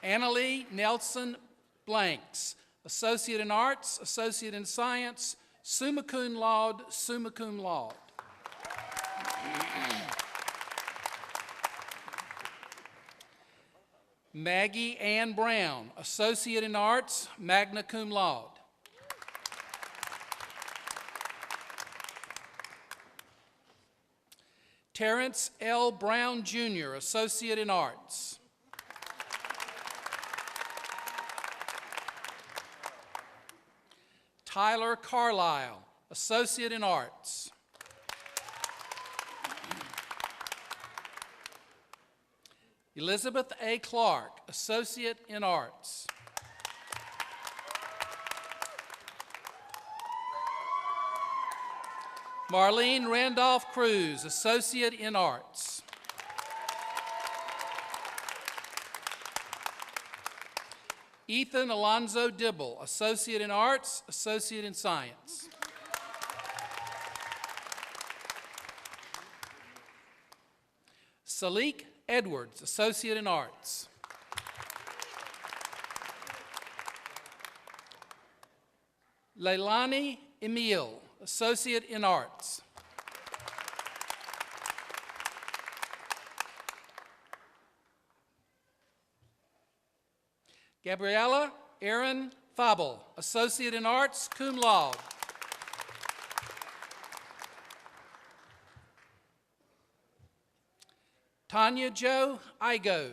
Annalie Nelson Blanks, Associate in Arts, Associate in Science, summa cum laude, summa cum laude. Maggie Ann Brown, Associate in Arts, magna cum laude. Terrence L. Brown, Jr., Associate in Arts. Tyler Carlisle, Associate in Arts. Elizabeth A. Clark, Associate in Arts. Marlene Randolph Cruz, Associate in Arts. Ethan Alonzo Dibble, Associate in Arts, Associate in Science. Salik Edwards, Associate in Arts. Leilani Emil, Associate in Arts. Gabriella Erin Fabel, Associate in Arts, cum laude. Tanya Jo Igo,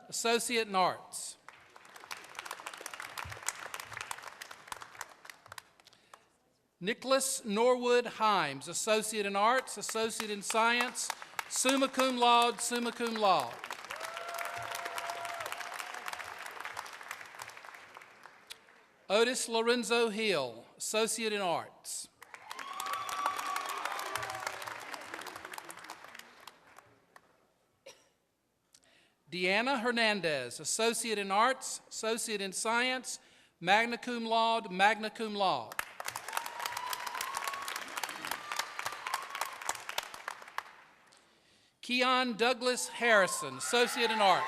Associate in Arts. Nicholas Norwood Himes, Associate in Arts, Associate in Science, summa cum laude, summa cum laude. Otis Lorenzo Hill, Associate in Arts. Deanna Hernandez, Associate in Arts, Associate in Science, magna cum laude, magna cum laude. Keon Douglas Harrison, Associate in Arts.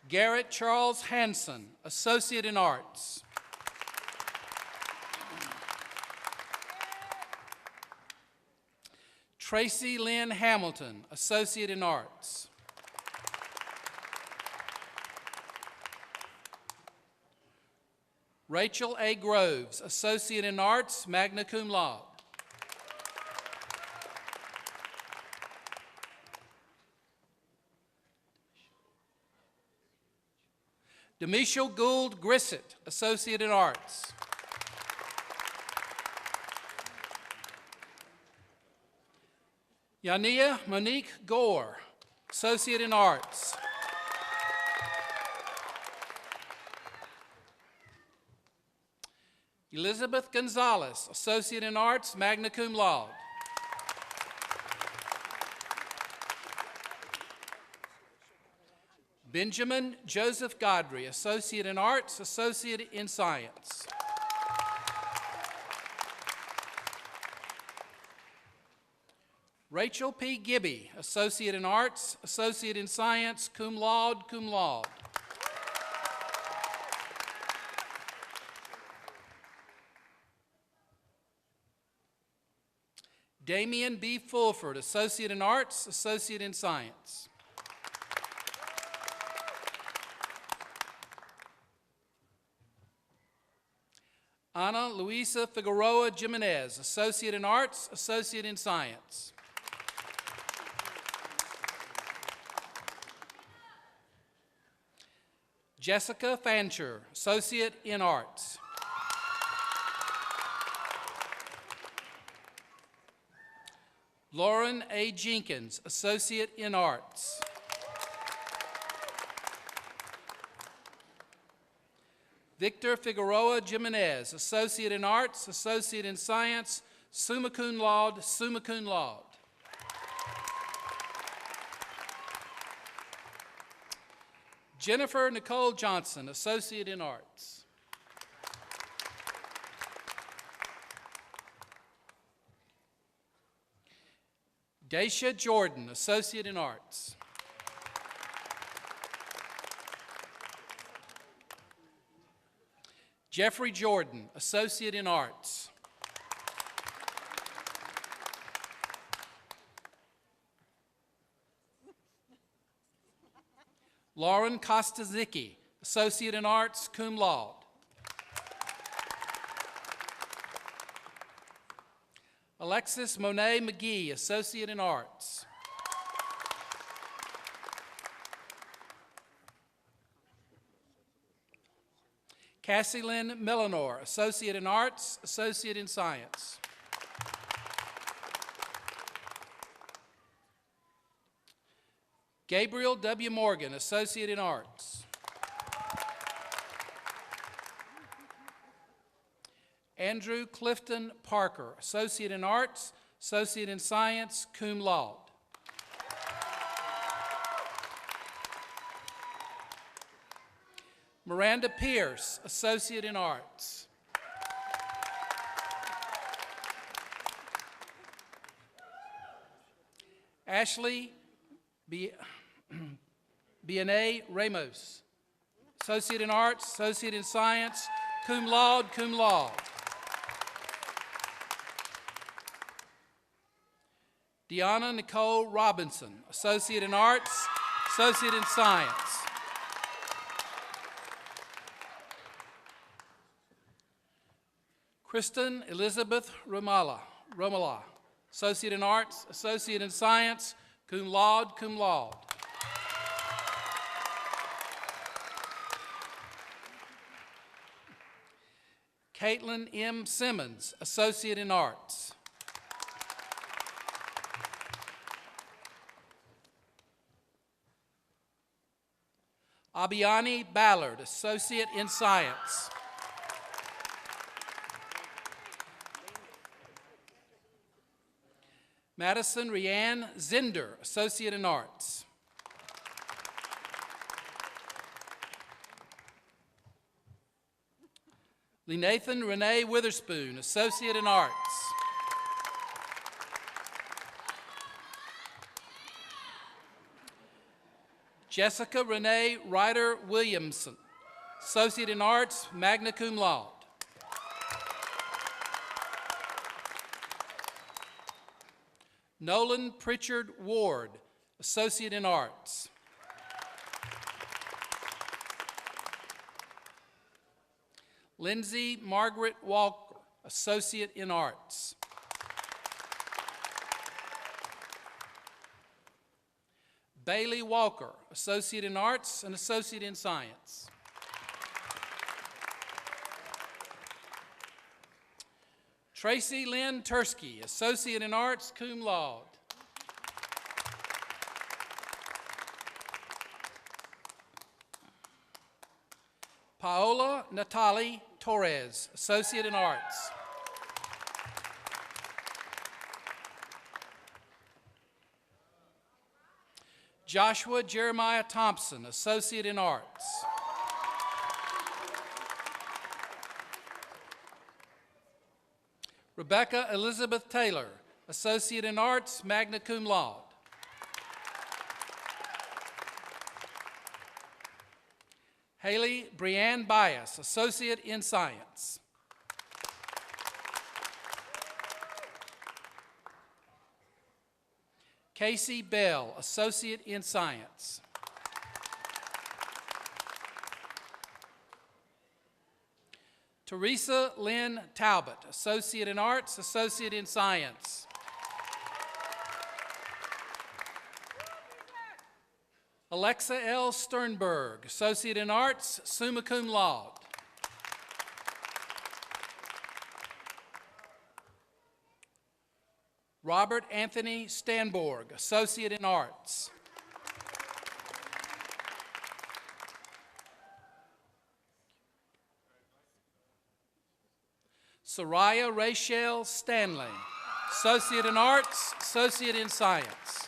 Garrett Charles Hanson, Associate in Arts. Tracy Lynn Hamilton, Associate in Arts. Rachel A. Groves, Associate in Arts, magna cum laude. Demisha Gould Grissett, Associate in Arts. Yania Monique Gore, Associate in Arts. Elizabeth Gonzalez, Associate in Arts, magna cum laude. Benjamin Joseph Godry, Associate in Arts, Associate in Science. Rachel P. Gibby, Associate in Arts, Associate in Science, cum laude, cum laude. Damian B. Fulford, Associate in Arts, Associate in Science. Ana Luisa Figueroa Jimenez, Associate in Arts, Associate in Science. Jessica Fancher, Associate in Arts. Lauren A. Jenkins, Associate in Arts. Victor Figueroa Jimenez, Associate in Arts, Associate in Science, summa cum laude, summa cum laude. Jennifer Nicole Johnson, Associate in Arts. Daisha Jordan, Associate in Arts. Jeffrey Jordan, Associate in Arts. Lauren Kostazicki, Associate in Arts, cum laude. Alexis Monet McGee, Associate in Arts. Cassie Lynn Millinor, Associate in Arts, Associate in Science. Gabriel W. Morgan, Associate in Arts. Andrew Clifton Parker, Associate in Arts, Associate in Science, cum laude. Miranda Pierce, Associate in Arts. Ashley Biene Ramos, Associate in Arts, Associate in Science, cum laude, cum laude. Deanna Nicole Robinson, Associate in Arts, Associate in Science. Kristen Elizabeth Romala, Associate in Arts, Associate in Science, cum laude, cum laude. Caitlin M. Simmons, Associate in Arts. Abiani Ballard, Associate in Science. Madison Rianne Zinder, Associate in Arts. Lee Nathan Renee Witherspoon, Associate in Arts. Jessica Renee Ryder Williamson, Associate in Arts, magna cum laude. Nolan Pritchard Ward, Associate in Arts. Lindsay Margaret Walker, Associate in Arts. Bailey Walker, Associate in Arts and Associate in Science. Tracy Lynn Tursky, Associate in Arts, cum laude. Paola Natali Torres, Associate in Arts. Joshua Jeremiah Thompson, Associate in Arts. Rebecca Elizabeth Taylor, Associate in Arts, magna cum laude. Haley Brianne Bias, Associate in Science. Casey Bell, Associate in Science. Teresa Lynn Talbot, Associate in Arts, Associate in Science. Alexa L. Sternberg, Associate in Arts, summa cum laude. Robert Anthony Stanborg, Associate in Arts. Soraya Rachel Stanley, Associate in Arts, Associate in Science.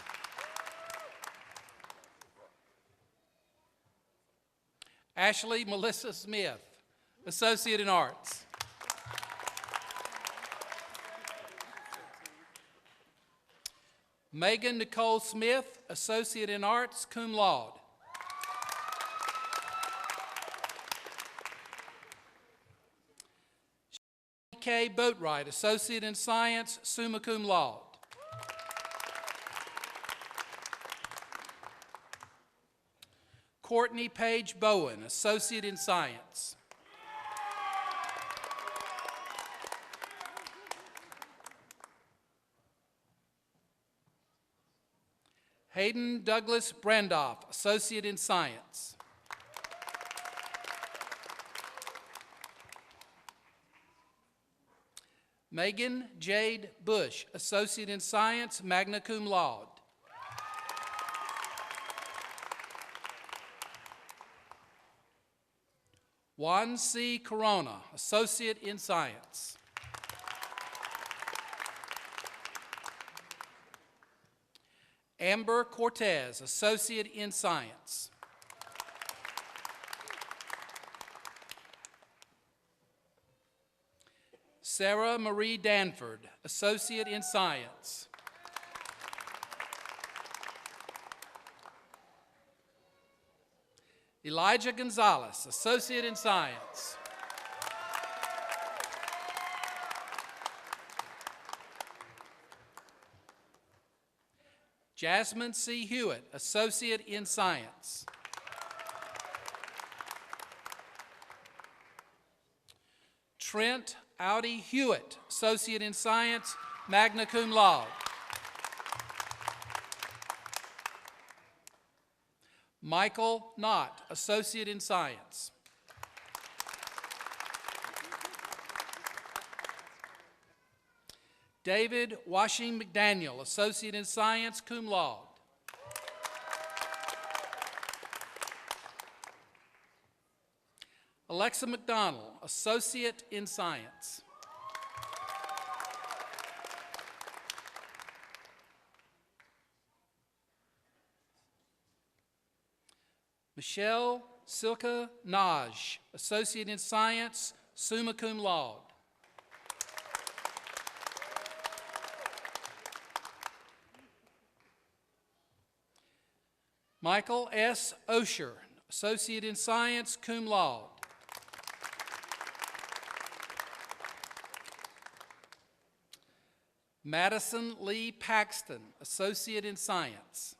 Ashley Melissa Smith, Associate in Arts. Megan Nicole Smith, Associate in Arts, cum laude. K. Boatwright, Associate in Science, summa cum laude. Courtney Page Bowen, Associate in Science. Hayden Douglas Brandoff, Associate in Science. Megan Jade Bush, Associate in Science, magna cum laude. Juan C. Corona, Associate in Science. Amber Cortez, Associate in Science. Sarah Marie Danford, Associate in Science. Elijah Gonzalez, Associate in Science. Jasmine C. Hewitt, Associate in Science. Trent Audi Hewitt, Associate in Science, magna cum laude. Michael Knott, Associate in Science. David Washing McDaniel, Associate in Science, cum laude. Alexa McDonald, Associate in Science. Michelle Silka Naj, Associate in Science, summa cum laude. Michael S. Osher, Associate in Science, cum laude. Madison Lee Paxton, Associate in Science.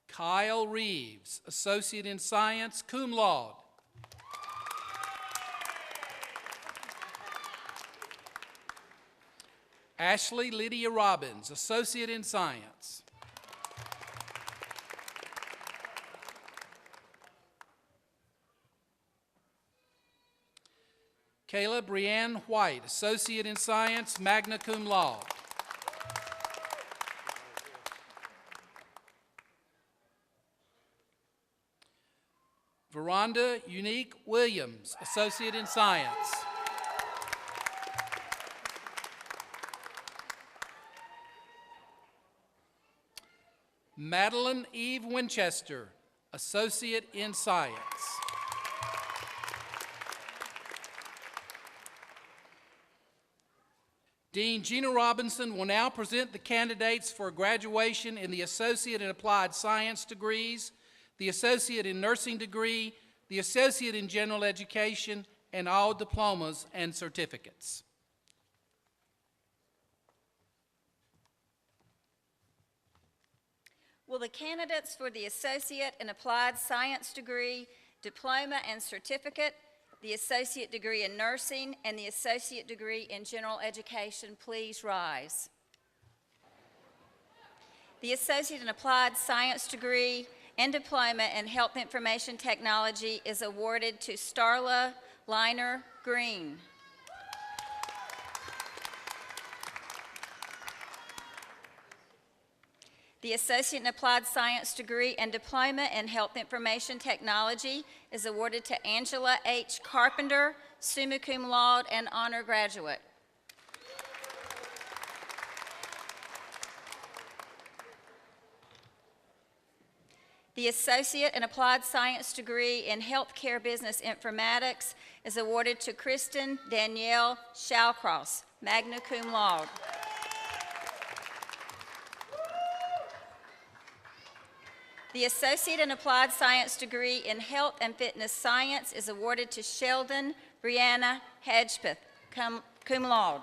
Kyle Reeves, Associate in Science, cum laude. Ashley Lydia Robbins, Associate in Science. Kayla Brianne White, Associate in Science, magna cum laude. Veranda Unique Williams, Associate in Science. Madeline Eve Winchester, Associate in Science. Dean Gina Robinson will now present the candidates for graduation in the Associate in Applied Science degrees, the Associate in Nursing degree, the Associate in General Education, and all diplomas and certificates. Will the candidates for the Associate in Applied Science degree, diploma and certificate, the Associate degree in Nursing, and the Associate degree in General Education please rise? The Associate in Applied Science degree and diploma in Health Information Technology is awarded to Starla Liner Green. The Associate in Applied Science degree and diploma in Health Information Technology is awarded to Angela H. Carpenter, summa cum laude and honor graduate. The Associate in Applied Science degree in Healthcare Business Informatics is awarded to Kristen Danielle Shallcross, magna cum laude. The Associate in Applied Science degree in Health and Fitness Science is awarded to Sheldon Brianna Hedgepeth, cum laude.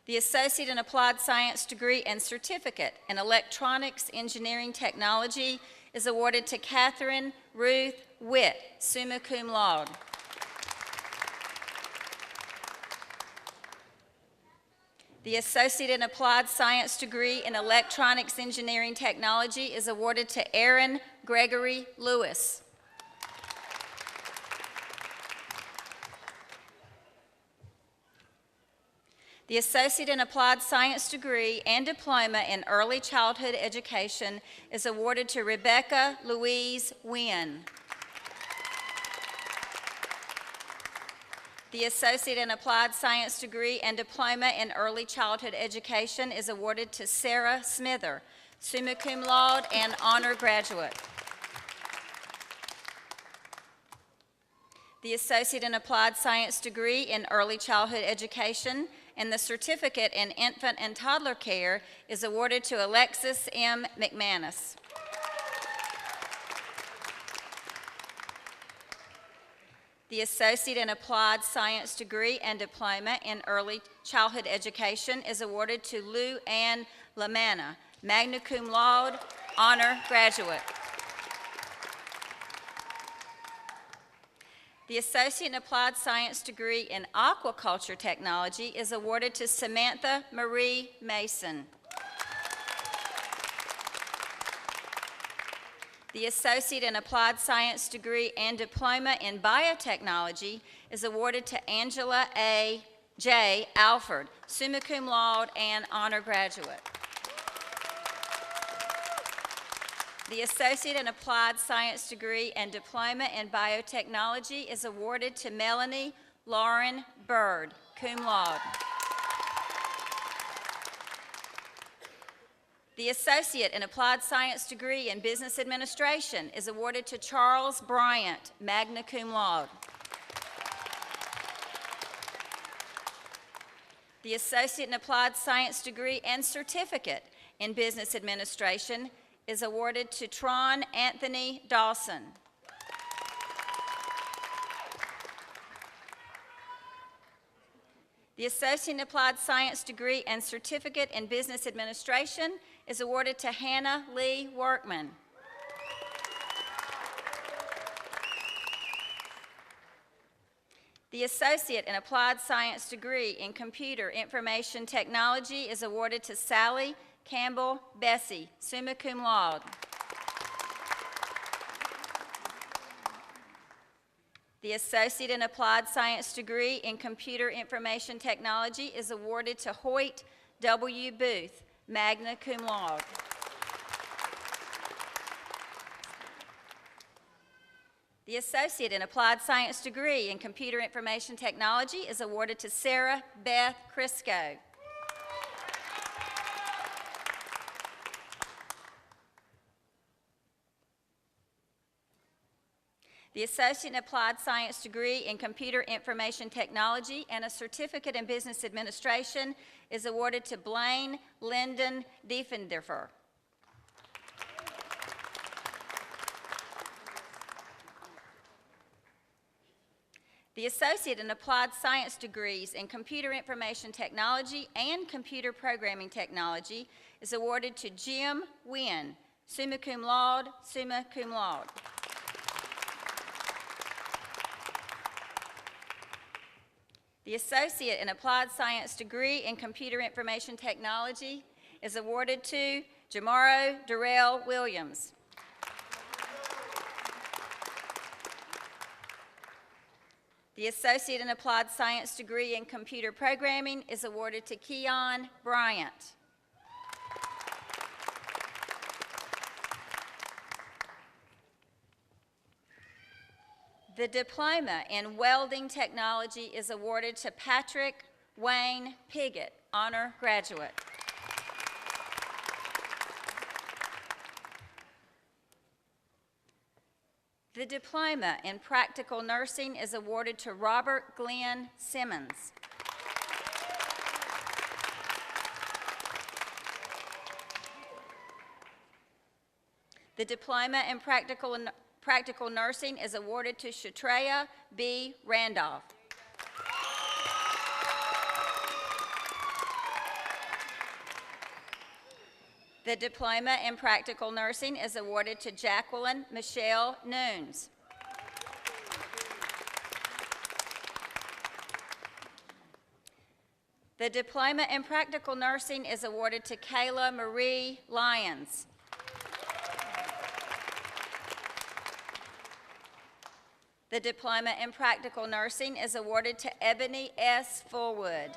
The Associate in Applied Science degree and certificate in Electronics Engineering Technology is awarded to Catherine Ruth Witt, summa cum laude. The The Associate in Applied Science degree in Electronics Engineering Technology is awarded to Aaron Gregory Lewis. The Associate in Applied Science degree and diploma in Early Childhood Education is awarded to Rebecca Louise Wynn. The Associate in Applied Science degree and diploma in Early Childhood Education is awarded to Sarah Smither, summa cum laude and honor graduate. The Associate in Applied Science degree in Early Childhood Education and the Certificate in Infant and Toddler Care is awarded to Alexis M. McManus. The Associate in Applied Science degree and diploma in Early Childhood Education is awarded to Lou Ann Lamanna, magna cum laude, honor graduate. The Associate in Applied Science degree in Aquaculture Technology is awarded to Samantha Marie Mason. The Associate in Applied Science degree and diploma in Biotechnology is awarded to Angela A. J. Alford, summa cum laude and honor graduate. The Associate in Applied Science degree and diploma in Biotechnology is awarded to Melanie Lauren Bird, cum laude. The Associate in Applied Science degree in Business Administration is awarded to Charles Bryant, magna cum laude. The Associate in Applied Science degree and Certificate in Business Administration is awarded to Tron Anthony Dawson. The Associate in Applied Science degree and Certificate in Business Administration is awarded to Hannah Lee Workman. The Associate in Applied Science degree in Computer Information Technology is awarded to Sally Campbell Bessie, summa cum laude. The Associate in Applied Science degree in Computer Information Technology is awarded to Hoyt W. Booth, magna cum laude. The Associate in Applied Science degree in Computer Information Technology is awarded to Sarah Beth Crisco. The Associate in Applied Science degree in Computer Information Technology and a Certificate in Business Administration is awarded to Blaine Lyndon Diefenderfer. The Associate in Applied Science degrees in Computer Information Technology and Computer Programming Technology is awarded to Jim Wynn, summa cum laude, summa cum laude. The Associate in Applied Science degree in Computer Information Technology is awarded to Jamaro Darrell Williams. The Associate in Applied Science degree in Computer Programming is awarded to Keon Bryant. The Diploma in Welding Technology is awarded to Patrick Wayne Piggott, honor graduate. The Diploma in Practical Nursing is awarded to Robert Glenn Simmons. The Diploma in Practical Nursing is awarded to Shatreya B. Randolph. The Diploma in Practical Nursing is awarded to Jacqueline Michelle Nunes. The Diploma in Practical Nursing is awarded to Kayla Marie Lyons. The Diploma in Practical Nursing is awarded to Ebony S. Fullwood.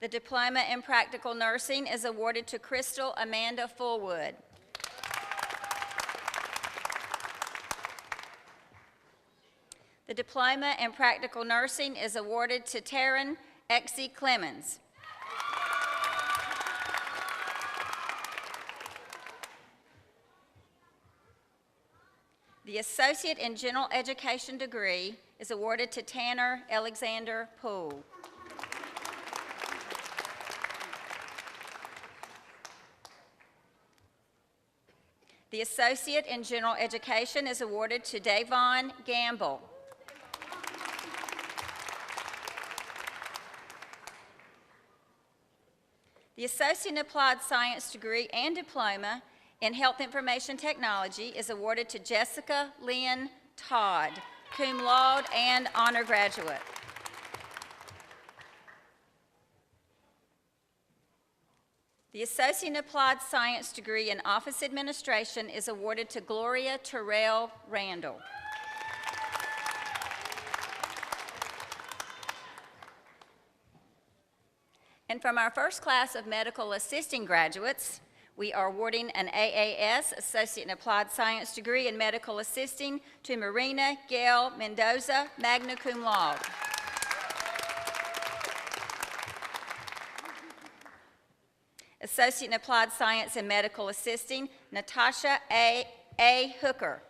The Diploma in Practical Nursing is awarded to Crystal Amanda Fullwood. The Diploma in Practical Nursing is awarded to Taryn Exie Clemens. The Associate in General Education degree is awarded to Tanner Alexander Poole. The Associate in General Education is awarded to Davon Gamble. The Associate in Applied Science degree and diploma in Health Information Technology is awarded to Jessica Lynn Todd, cum laude and honor graduate. The Associate in Applied Science degree in Office Administration is awarded to Gloria Terrell Randall. And from our first class of medical assisting graduates, we are awarding an AAS, Associate in Applied Science degree in medical assisting, to Marina Gail Mendoza, magna cum laude. Associate in Applied Science in Medical Assisting, Natasha A. Hooker.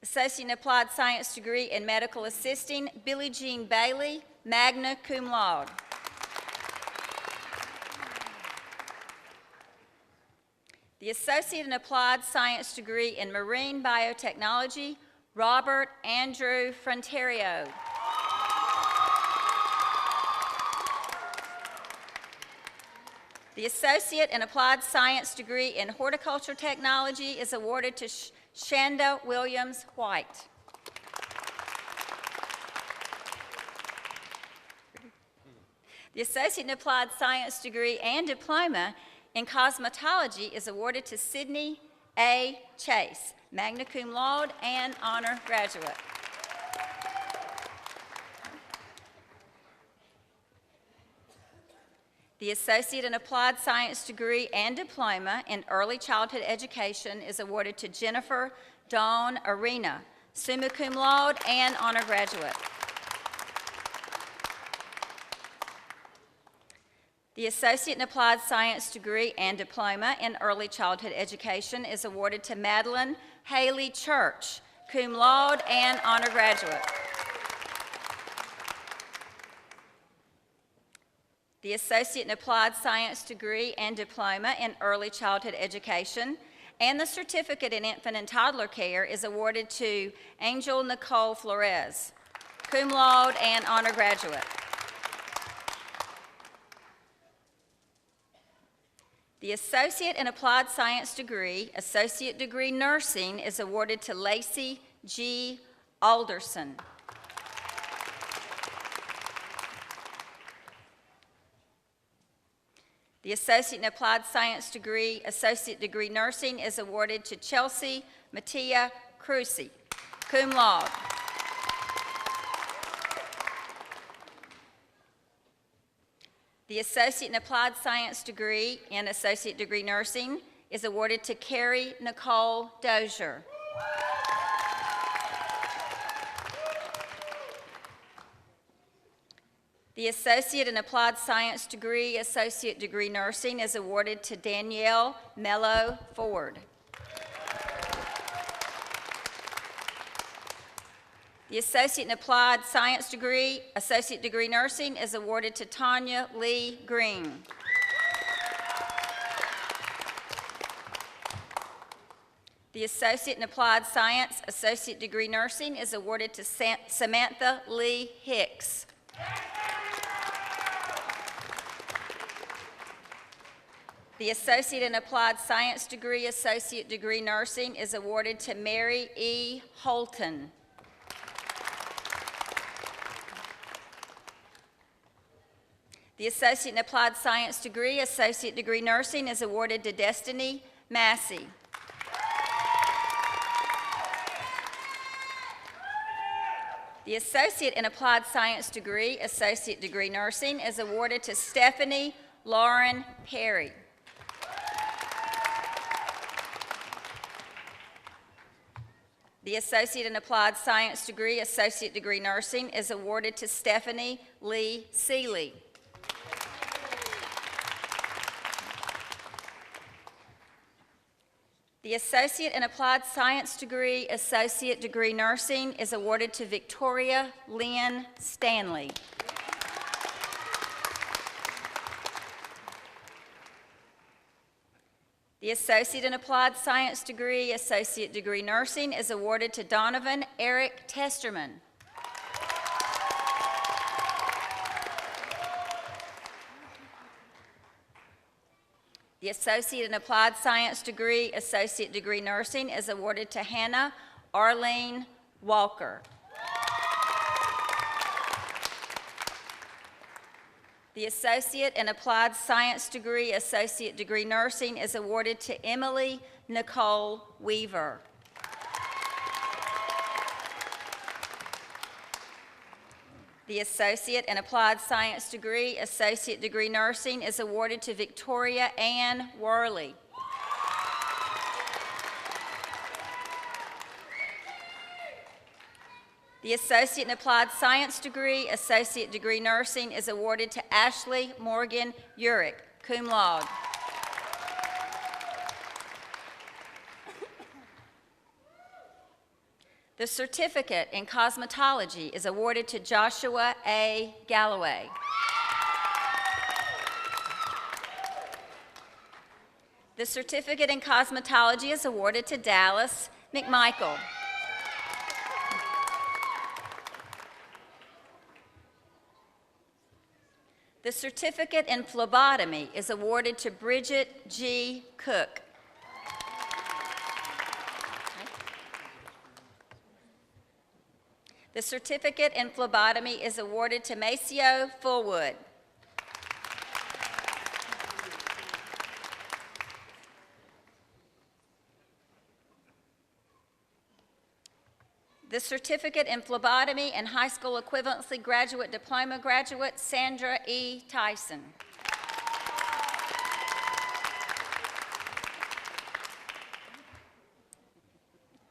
Associate in Applied Science degree in Medical Assisting, Billie Jean Bailey, magna cum laude. The Associate in Applied Science degree in Marine Biotechnology, Robert Andrew Fronterio. The Associate in Applied Science degree in Horticulture Technology is awarded to Shanda Williams White. The Associate in Applied Science degree and diploma in Cosmetology is awarded to Sydney A. Chase, magna cum laude and honor graduate. The Associate in Applied Science degree and diploma in Early Childhood Education is awarded to Jennifer Dawn Arena, summa cum laude and honor graduate. The Associate in Applied Science degree and diploma in Early Childhood Education is awarded to Madeline Haley Church, cum laude and honor graduate. The Associate in Applied Science degree and diploma in Early Childhood Education and the Certificate in Infant and Toddler Care is awarded to Angel Nicole Flores, cum laude and honor graduate. The Associate in Applied Science degree, Associate degree Nursing is awarded to Lacey G. Alderson. The Associate in Applied Science degree, Associate degree Nursing is awarded to Chelsea Mattia Crucy, cum laude. The Associate in Applied Science degree and Associate degree Nursing is awarded to Carrie Nicole Dozier. The Associate in Applied Science degree, Associate degree Nursing is awarded to Danielle Mello Ford. The Associate in Applied Science degree, Associate degree Nursing is awarded to Tanya Lee Green. The Associate in Applied Science, Associate degree Nursing is awarded to Samantha Lee Hicks. The Associate in Applied Science degree, Associate degree Nursing is awarded to Mary E. Holton. The Associate in Applied Science degree, Associate degree Nursing is awarded to Destiny Massey. The Associate in Applied Science degree, Associate degree Nursing is awarded to Stephanie Lauren Perry. The Associate in Applied Science degree, Associate degree Nursing is awarded to Stephanie Lee Seeley. The Associate in Applied Science degree, Associate degree Nursing is awarded to Victoria Lynn Stanley. The Associate in Applied Science degree, Associate degree Nursing is awarded to Donovan Eric Testerman. The Associate in Applied Science degree, Associate degree Nursing is awarded to Hannah Arlene Walker. The Associate in Applied Science degree, Associate degree Nursing is awarded to Emily Nicole Weaver. The Associate in Applied Science degree, Associate degree Nursing is awarded to Victoria Ann Worley. The Associate in Applied Science degree, Associate degree Nursing is awarded to Ashley Morgan Urick, cum laude. The Certificate in Cosmetology is awarded to Joshua A. Galloway. The Certificate in Cosmetology is awarded to Dallas McMichael. The Certificate in Phlebotomy is awarded to Bridget G. Cook. The Certificate in Phlebotomy is awarded to Maceo Fullwood. The Certificate in Phlebotomy and High School Equivalency Graduate Diploma graduate, Sandra E. Tyson.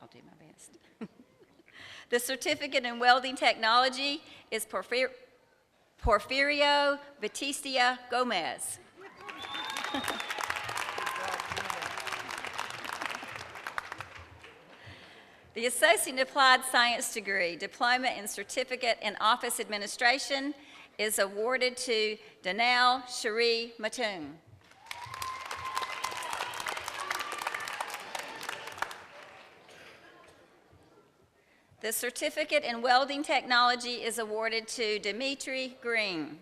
I'll do my best. The Certificate in Welding Technology is Porfirio Batistia Gomez. The Associate in Applied Science degree, Diploma and Certificate in Office Administration is awarded to Danelle Cherie Mattoon. The Certificate in Welding Technology is awarded to Dimitri Green.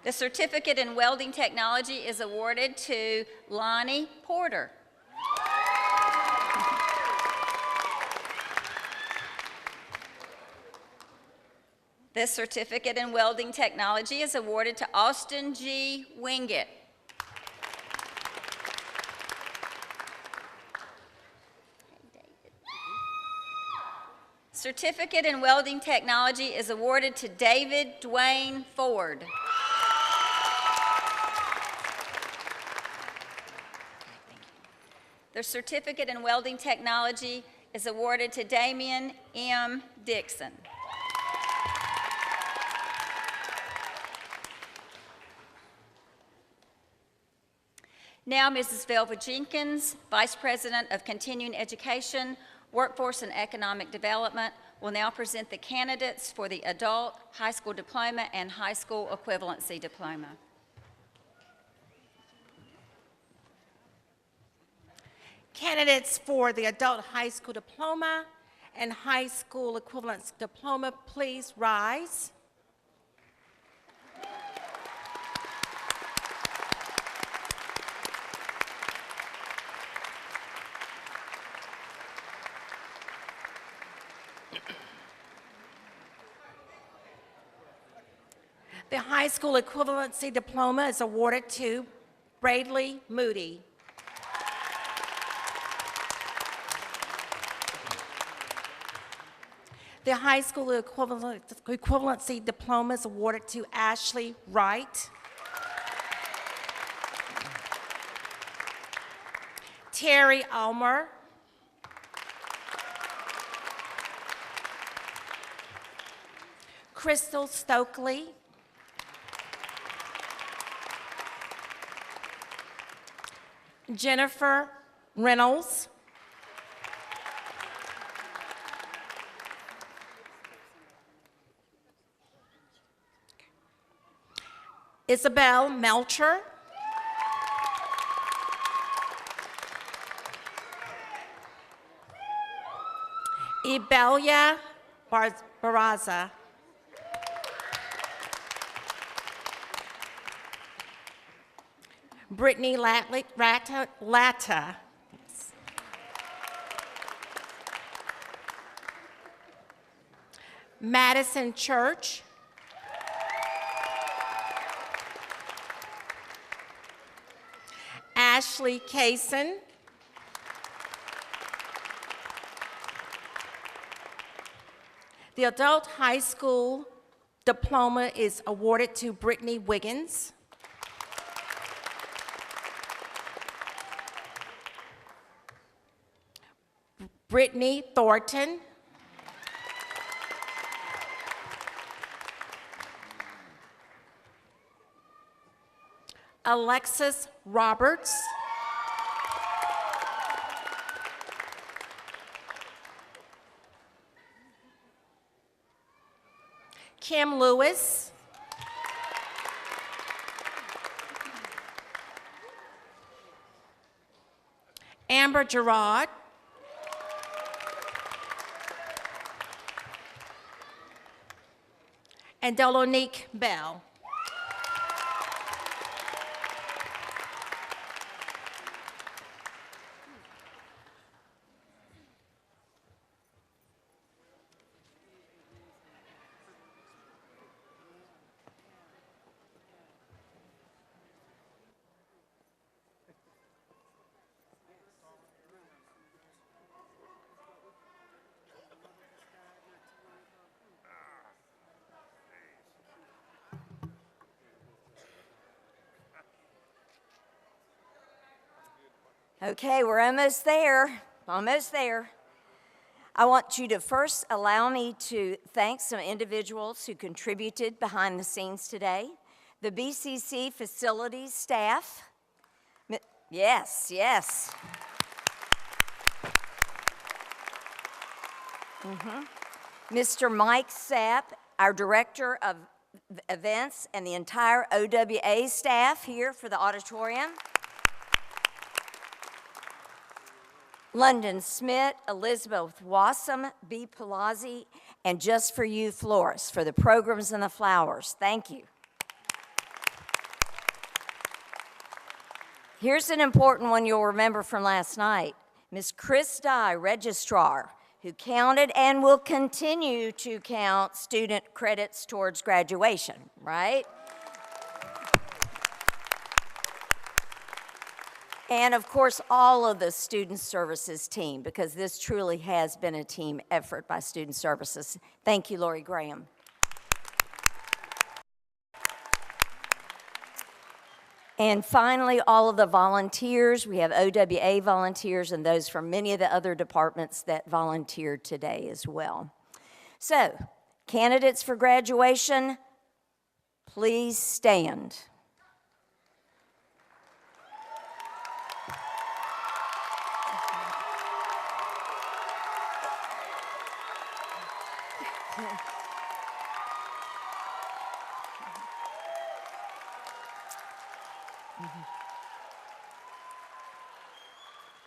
The Certificate in Welding Technology is awarded to Lonnie Porter. The Certificate in Welding Technology is awarded to Austin G. Wingett. Certificate in Welding Technology is awarded to David Dwayne Ford. The Certificate in Welding Technology is awarded to Damian M. Dixon. Now, Mrs. Velva Jenkins, Vice President of Continuing Education, Workforce and Economic Development, will now present the candidates for the Adult High School Diploma and High School Equivalency Diploma. Candidates for the Adult High School Diploma and high school equivalence diploma, please rise. The high school equivalency diploma is awarded to Bradley Moody. The high school equivalency diploma is awarded to Ashley Wright. Terry Almer. Crystal Stokely. Jennifer Reynolds. Isabel Melcher. Ibelia Barraza. Brittany Latta. Madison Church. Ashley Kaysen. The adult high school diploma is awarded to Brittany Wiggins. Brittany Thornton. Alexis Roberts. Kim Lewis. Amber Gerard. And Delonique Bell. Okay, we're almost there, almost there. I want you to first allow me to thank some individuals who contributed behind the scenes today. The BCC facilities staff. Yes, yes. Mr. Mike Sapp, our director of events, and the entire OWA staff here for the auditorium. London Smith, Elizabeth Wassam, B. Palazzi, and Just For You Florists for the programs and the flowers. Thank you. Here's an important one you'll remember from last night. Miss Chris Dye, registrar, who counted and will continue to count student credits towards graduation, right? And of course, all of the student services team, because this truly has been a team effort by student services. Thank you, Lori Graham. And finally, all of the volunteers. We have OWA volunteers and those from many of the other departments that volunteered today as well. So, candidates for graduation, please stand.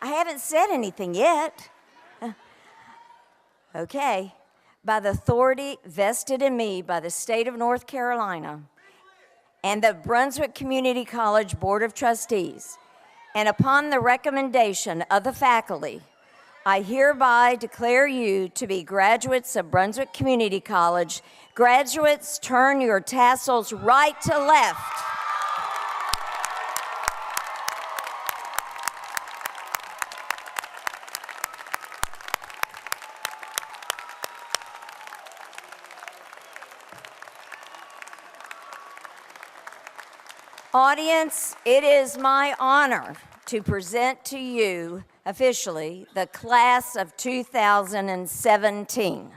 I haven't said anything yet. Okay. By the authority vested in me by the state of North Carolina and the Brunswick Community College Board of Trustees, and upon the recommendation of the faculty, I hereby declare you to be graduates of Brunswick Community College. Graduates, turn your tassels right to left. Audience, it is my honor to present to you officially the class of 2017.